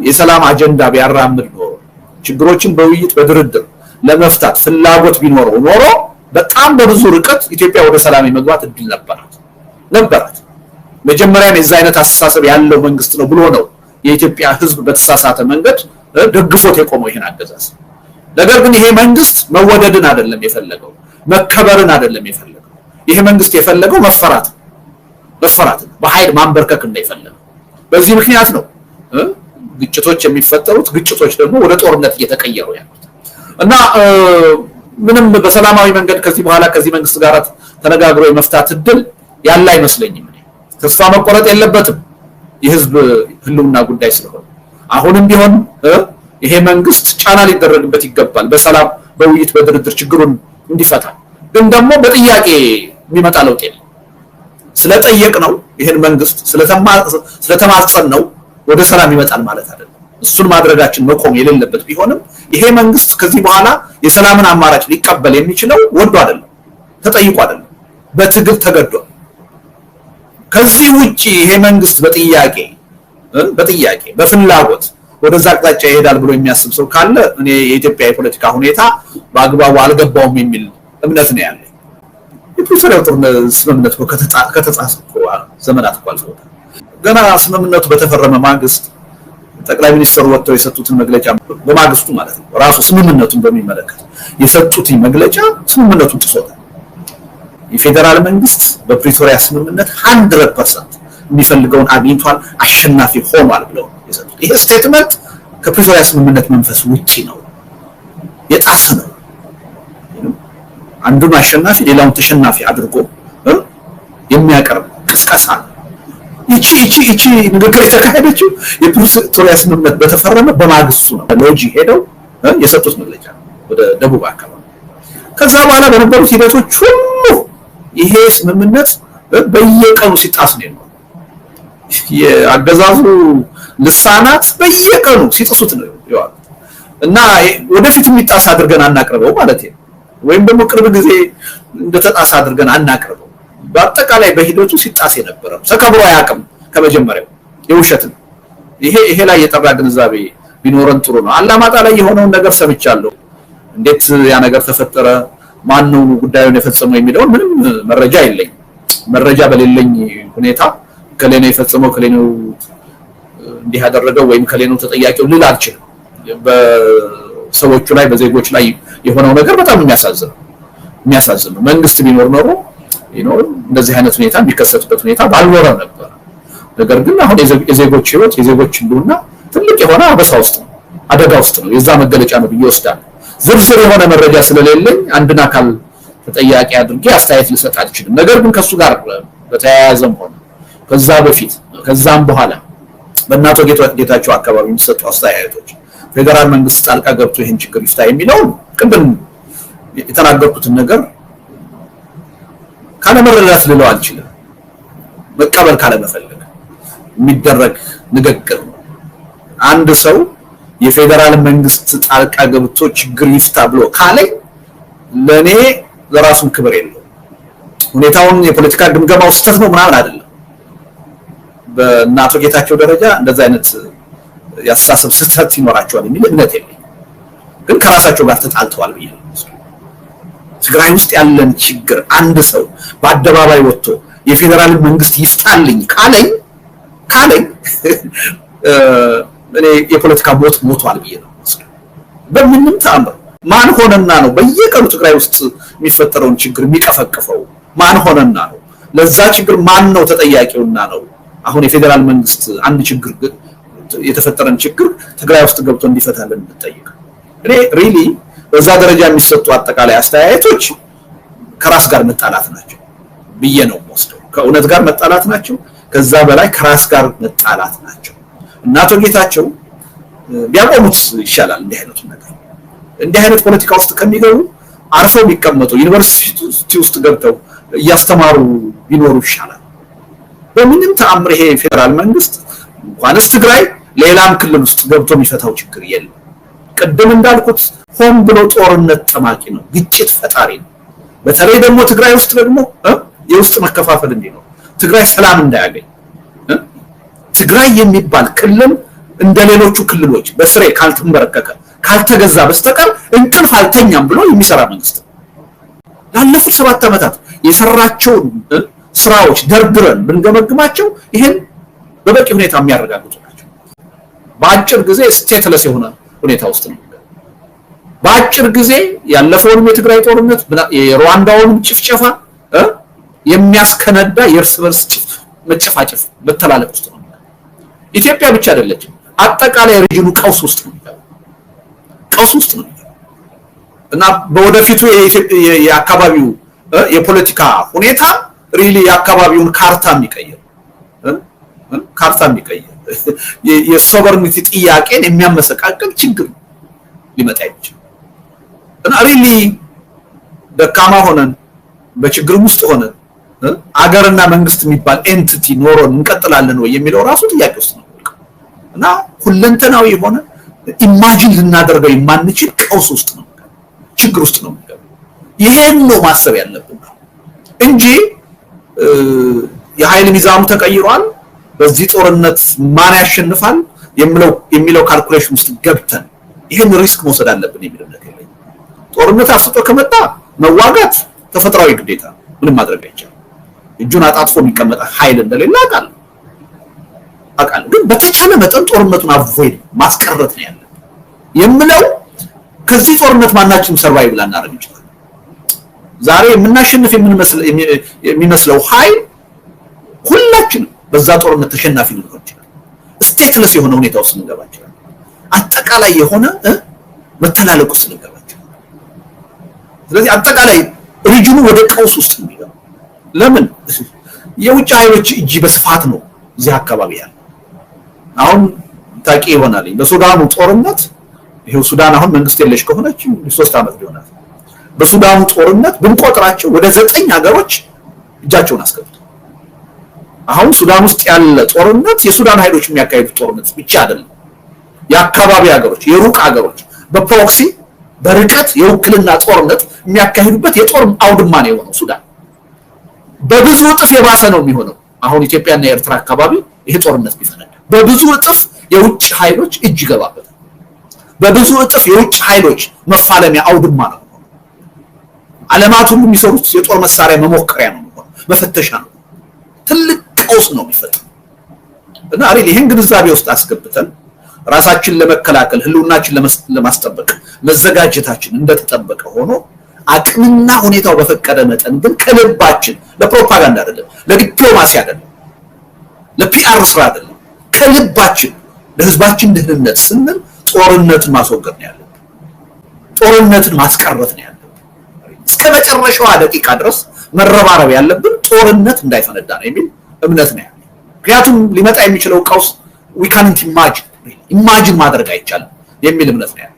የሰላም አጀንዳ ቢያራምድ ኖሮ ችግሮችን በውይይት በድርድር ለመፍታት ፍላጎት ቢኖረው ኖሮ በጣም በብዙ ርቀት ኢትዮጵያ ወደ ሰላም የመግባት እድል ነበራት። መጀመሪያም የዛ አይነት አስተሳሰብ ያለው መንግስት ነው ብሎ ነው የኢትዮጵያ ህዝብ በተሳሳተ መንገድ ደግፎት የቆመው ይሄን አገዛዝ። ነገር ግን ይሄ መንግስት መወደድን አይደለም የፈለገው፣ መከበርን አይደለም የፈለገው። ይሄ መንግስት የፈለገው መፈራት በኃይል ማንበርከክ እንደፈለገው። በዚህ ምክንያት ነው ግጭቶች የሚፈጠሩት። ግጭቶች ደግሞ ወደ ጦርነት እየተቀየሩ ያሉት እና ምንም በሰላማዊ መንገድ ከዚህ በኋላ ከዚህ መንግስት ጋር ተነጋግሮ የመፍታት እድል ያለ አይመስለኝም። ተስፋ መቆረጥ የለበትም የህዝብ ህልውና ጉዳይ ስለሆነ አሁንም ቢሆን ይሄ መንግስት ጫና ሊደረግበት ይገባል በሰላም በውይይት በድርድር ችግሩን እንዲፈታ። ግን ደግሞ በጥያቄ የሚመጣ ለውጥ የለም። ስለጠየቅ ነው ይሄን መንግስት ስለተማጸን ነው ወደ ሰላም ይመጣል ማለት አይደለም። እሱን ማድረጋችን መቆም የሌለበት ቢሆንም ይሄ መንግስት ከዚህ በኋላ የሰላምን አማራጭ ሊቀበል የሚችለው ወዶ አይደለም፣ ተጠይቆ አይደለም፣ በትግል ተገዷል። ከዚህ ውጪ ይሄ መንግስት በጥያቄ በፍላጎት ወደዛ አቅጣጫ ይሄዳል ብሎ የሚያስብ ሰው ካለ እኔ የኢትዮጵያ የፖለቲካ ሁኔታ በአግባቡ አልገባውም የሚል እምነት ነው ያለኝ። የፕሪቶሪያው ስምምነት ከተጻፈ ዘመናት አልፈዋል። ገና ስምምነቱ በተፈረመ ማግስት ጠቅላይ ሚኒስትሩ ወጥተው የሰጡትን መግለጫ በማግስቱ ማለት ነው ራሱ ስምምነቱን በሚመለከት የሰጡትን መግለጫ ስምምነቱን ጥሶታል። የፌደራል መንግስት በፕሪቶሪያ ስምምነት 100% የሚፈልገውን አግኝቷል፣ አሸናፊ ሆኗል ብለው የሰጡት ይሄ ስቴትመንት ከፕሪቶሪያ ስምምነት መንፈስ ውጪ ነው፣ የጣሰ ነው። አንዱን አሸናፊ ሌላውን ተሸናፊ አድርጎ የሚያቀርብ ቅስቀሳ ነው። ይቺ ንግግር የተካሄደችው የፕሪቶሪያ ስምምነት በተፈረመ በማግስቱ ነው። ሎጂ ሄደው የሰጡት መግለጫ ወደ ደቡብ አካባቢ። ከዛ በኋላ በነበሩት ሂደቶች ሁሉ ይሄ ስምምነት በየቀኑ ሲጣስ ነው። የአገዛዙ ልሳናት በየቀኑ ሲጥሱት ነው ያሉት እና ወደፊት የሚጣስ አድርገን አናቅርበው ማለት ነው፣ ወይም ደግሞ ቅርብ ጊዜ እንደተጣስ አድርገን አናቅርበው። በአጠቃላይ በሂደቱ ሲጣስ የነበረው ተከብሮ አያውቅም። ከመጀመሪያው የውሸት ነው። ይሄ ላይ የጠራ ግንዛቤ ቢኖረን ጥሩ ነው። አላማጣ ላይ የሆነውን ነገር ሰምቻለሁ። እንዴት ያ ነገር ተፈጠረ፣ ማን ነው ጉዳዩን የፈጸመው የሚለው ምንም መረጃ የለኝም። መረጃ በሌለኝ ሁኔታ ከሌላ የፈጸመው ከሌላ እንዲህ ያደረገው ወይም ከሌላ ተጠያቂው ልል አልችልም። በሰዎቹ ላይ በዜጎች ላይ የሆነው ነገር በጣም የሚያሳዝን ነው። መንግስት ቢኖር ኖሮ እንደዚህ አይነት ሁኔታ የሚከሰትበት ሁኔታ ባልኖረ ነበር። ነገር ግን አሁን የዜጎች ህይወት የዜጎች ህልውና ትልቅ የሆነ አበሳ ውስጥ ነው፣ አደጋ ውስጥ ነው። የዛ መገለጫ ነው ብዬ ወስዳለሁ። ዝርዝር የሆነ መረጃ ስለሌለኝ አንድን አካል ተጠያቂ አድርጌ አስተያየት ልሰጥ አልችልም። ነገር ግን ከሱ ጋር በተያያዘም ሆነ ከዛ በፊት ከዛም በኋላ በእናቶ ጌታቸው አካባቢ የሚሰጡ አስተያየቶች ፌደራል መንግስት ጣልቃ ገብቶ ይሄን ችግር ይፍታ የሚለው ቅድም የተናገርኩትን ነገር ካለመረዳት ልለው አልችልም። መቀበል ካለመፈለግ የሚደረግ ንግግር ነው። አንድ ሰው የፌደራል መንግስት ጣልቃ ገብቶ ችግር ይፍታ ብሎ ካለኝ ለኔ ለራሱን ክብር የለውም። ሁኔታውን የፖለቲካ ግምገማው ስህተት ነው ምናምን አይደለም። በእናቶ ጌታቸው ደረጃ እንደዛ አይነት ያስተሳሰብ ስህተት ይኖራቸዋል የሚል እምነት የለኝም። ግን ከራሳቸው ጋር ተጣልተዋል ብዬ ነው። ትግራይ ውስጥ ያለን ችግር አንድ ሰው በአደባባይ ወጥቶ የፌደራል መንግስት ይፍታልኝ ካለኝ እኔ የፖለቲካ ሞቷል ብዬ ነው። በምንም ተአምር ማን ሆነና ነው በየቀኑ ትግራይ ውስጥ የሚፈጠረውን ችግር የሚቀፈቅፈው? ማን ሆነና ነው? ለዛ ችግር ማን ነው ተጠያቂውና ነው? አሁን የፌደራል መንግስት አንድ ችግር የተፈጠረን ችግር ትግራይ ውስጥ ገብቶ እንዲፈታልን እንጠይቅ። እኔ ሪሊ በዛ ደረጃ የሚሰጡ አጠቃላይ አስተያየቶች ከራስ ጋር መጣላት ናቸው ብዬ ነው ወስደው። ከእውነት ጋር መጣላት ናቸው። ከዛ በላይ ከራስ ጋር መጣላት ናቸው። እናቶ ጌታቸው ቢያቆሙት ይሻላል እንዲህ አይነቱ ነገር። እንዲህ አይነት ፖለቲካ ውስጥ ከሚገቡ አርፈው ቢቀመጡ ዩኒቨርሲቲ ውስጥ ገብተው እያስተማሩ ቢኖሩ ይሻላል። በምንም ተአምር ይሄ ፌደራል መንግስት እንኳንስ ትግራይ ሌላም ክልል ውስጥ ገብቶ የሚፈታው ችግር የለም። ቅድም እንዳልኩት ሆን ብሎ ጦርነት ጠማቂ ነው፣ ግጭት ፈጣሪ ነው። በተለይ ደግሞ ትግራይ ውስጥ ደግሞ የውስጥ መከፋፈል እንዲኖር፣ ትግራይ ሰላም እንዳያገኝ፣ ትግራይ የሚባል ክልል እንደሌሎቹ ክልሎች በስሬ ካልተንበረከከ ካልተገዛ በስተቀር እንቅልፍ አልተኛም ብሎ የሚሰራ መንግስት ላለፉት 7 ዓመታት የሰራቸውን ስራዎች ደርድረን ብንገመግማቸው ይሄን በበቂ ሁኔታ የሚያረጋግጡ ናቸው። በአጭር ጊዜ ስቴትለስ የሆነ ሁኔታ ውስጥ ነው። በአጭር ጊዜ ያለፈውን የትግራይ ጦርነት የሩዋንዳውን ጭፍጨፋ የሚያስከነዳ የእርስ በርስ መጨፋጨፍ መተላለቅ ውስጥ ነው። ኢትዮጵያ ብቻ አይደለችም፣ አጠቃላይ ሪጅኑ ቀውስ ውስጥ ነው። እና በወደፊቱ የአካባቢው የፖለቲካ ሁኔታ ሪሊ የአካባቢውን ካርታ የሚቀይር የሶቨርኒቲ ጥያቄን የሚያመሰቃቅል ችግር ሊመጣ ይችላል። እና ሪሊ ደካማ ሆነን በችግር ውስጥ ሆነን አገርና መንግስት የሚባል ኤንቲቲ ኖሮን እንቀጥላለን ወይ የሚለው ራሱ ጥያቄ ውስጥ ነው። እና ሁለንተናዊ የሆነ ኢማጂን ልናደርገው የማንችል ቀውስ ውስጥ ነው፣ ችግር ውስጥ ነው። ይሄን ነው ማሰብ ያለብን እንጂ የኃይል ሚዛኑ ተቀይሯል፣ በዚህ ጦርነት ማን ያሸንፋል የሚለው ካልኩሌሽን ውስጥ ገብተን ይሄን ሪስክ መውሰድ አለብን የሚለው ነገር የለም። ጦርነት አፍጦ ከመጣ መዋጋት ተፈጥሯዊ ግዴታ፣ ምንም ማድረግ አይቻልም። እጁን አጣጥፎ የሚቀመጥ ኃይል እንደሌለ አውቃለሁ። ግን በተቻለ መጠን ጦርነቱን አቮይድ ማስቀረት ነው ያለው የምለው። ከዚህ ጦርነት ማናችንም ሰርቫይቭ ላናደርግ እንችላለን። ዛሬ የምናሸንፍ የሚመስለው ኃይል ሁላችንም በዛ ጦርነት ተሸናፊ ልንሆን ይችላል። ስቴትለስ የሆነ ሁኔታ ውስጥ ልንገባ ይችላል። አጠቃላይ የሆነ መተላለቅ ውስጥ ልንገባ ይችላል። ስለዚህ አጠቃላይ ሪጅኑ ወደ ቀውስ ውስጥ የሚገባ ለምን የውጭ ኃይሎች እጅ በስፋት ነው እዚህ አካባቢ ያለው። አሁን ታቂ ይሆናል በሱዳኑ ጦርነት፣ ይሄው ሱዳን አሁን መንግስት የለሽ ከሆነች 3 ዓመት ሊሆናል። በሱዳኑ ጦርነት ብንቆጥራቸው ወደ 9 ሀገሮች እጃቸውን አስገብተው አሁን ሱዳን ውስጥ ያለ ጦርነት የሱዳን ኃይሎች የሚያካሂዱት ጦርነት ብቻ አይደለም። የአካባቢ ሀገሮች፣ የሩቅ ሀገሮች በፕሮክሲ በርቀት የውክልና ጦርነት የሚያካሂዱበት የጦር አውድማ ነው የሆነው ሱዳን። በብዙ እጥፍ የባሰ ነው የሚሆነው አሁን ኢትዮጵያና ኤርትራ አካባቢ ይሄ ጦርነት ቢፈነዳ በብዙ እጥፍ የውጭ ኃይሎች እጅ ይገባበታል። በብዙ እጥፍ የውጭ ኃይሎች መፋለሚያ አውድማ ነው። ዓለማት ሁሉ የሚሰሩት የጦር መሳሪያ መሞከሪያ ነው፣ መፈተሻ ነው። ትልቅ ቀውስ ነው የሚፈጠረው። እና አሪል ይሄን ግንዛቤ ውስጥ አስገብተን ራሳችንን ለመከላከል ህልውናችንን ለማስጠበቅ መዘጋጀታችን እንደተጠበቀ ሆኖ አቅምና ሁኔታው በፈቀደ መጠን ግን ከልባችን ለፕሮፓጋንዳ አይደለም፣ ለዲፕሎማሲ አይደለም፣ ለፒአር ስራ አይደለም፣ ከልባችን ለህዝባችን ደህንነት ስንል ጦርነትን ማስወገድ ነው ያለብን። ጦርነትን ማስቀረት ነው ያለብን። እስከ መጨረሻዋ ደቂቃ ድረስ መረባረብ ያለብን ጦርነት እንዳይፈነዳ ነው የሚል እምነት ነው ያለው። ምክንያቱም ሊመጣ የሚችለው ቀውስ we can't imagine ማድረግ አይቻልም የሚል እምነት ነው ያለው።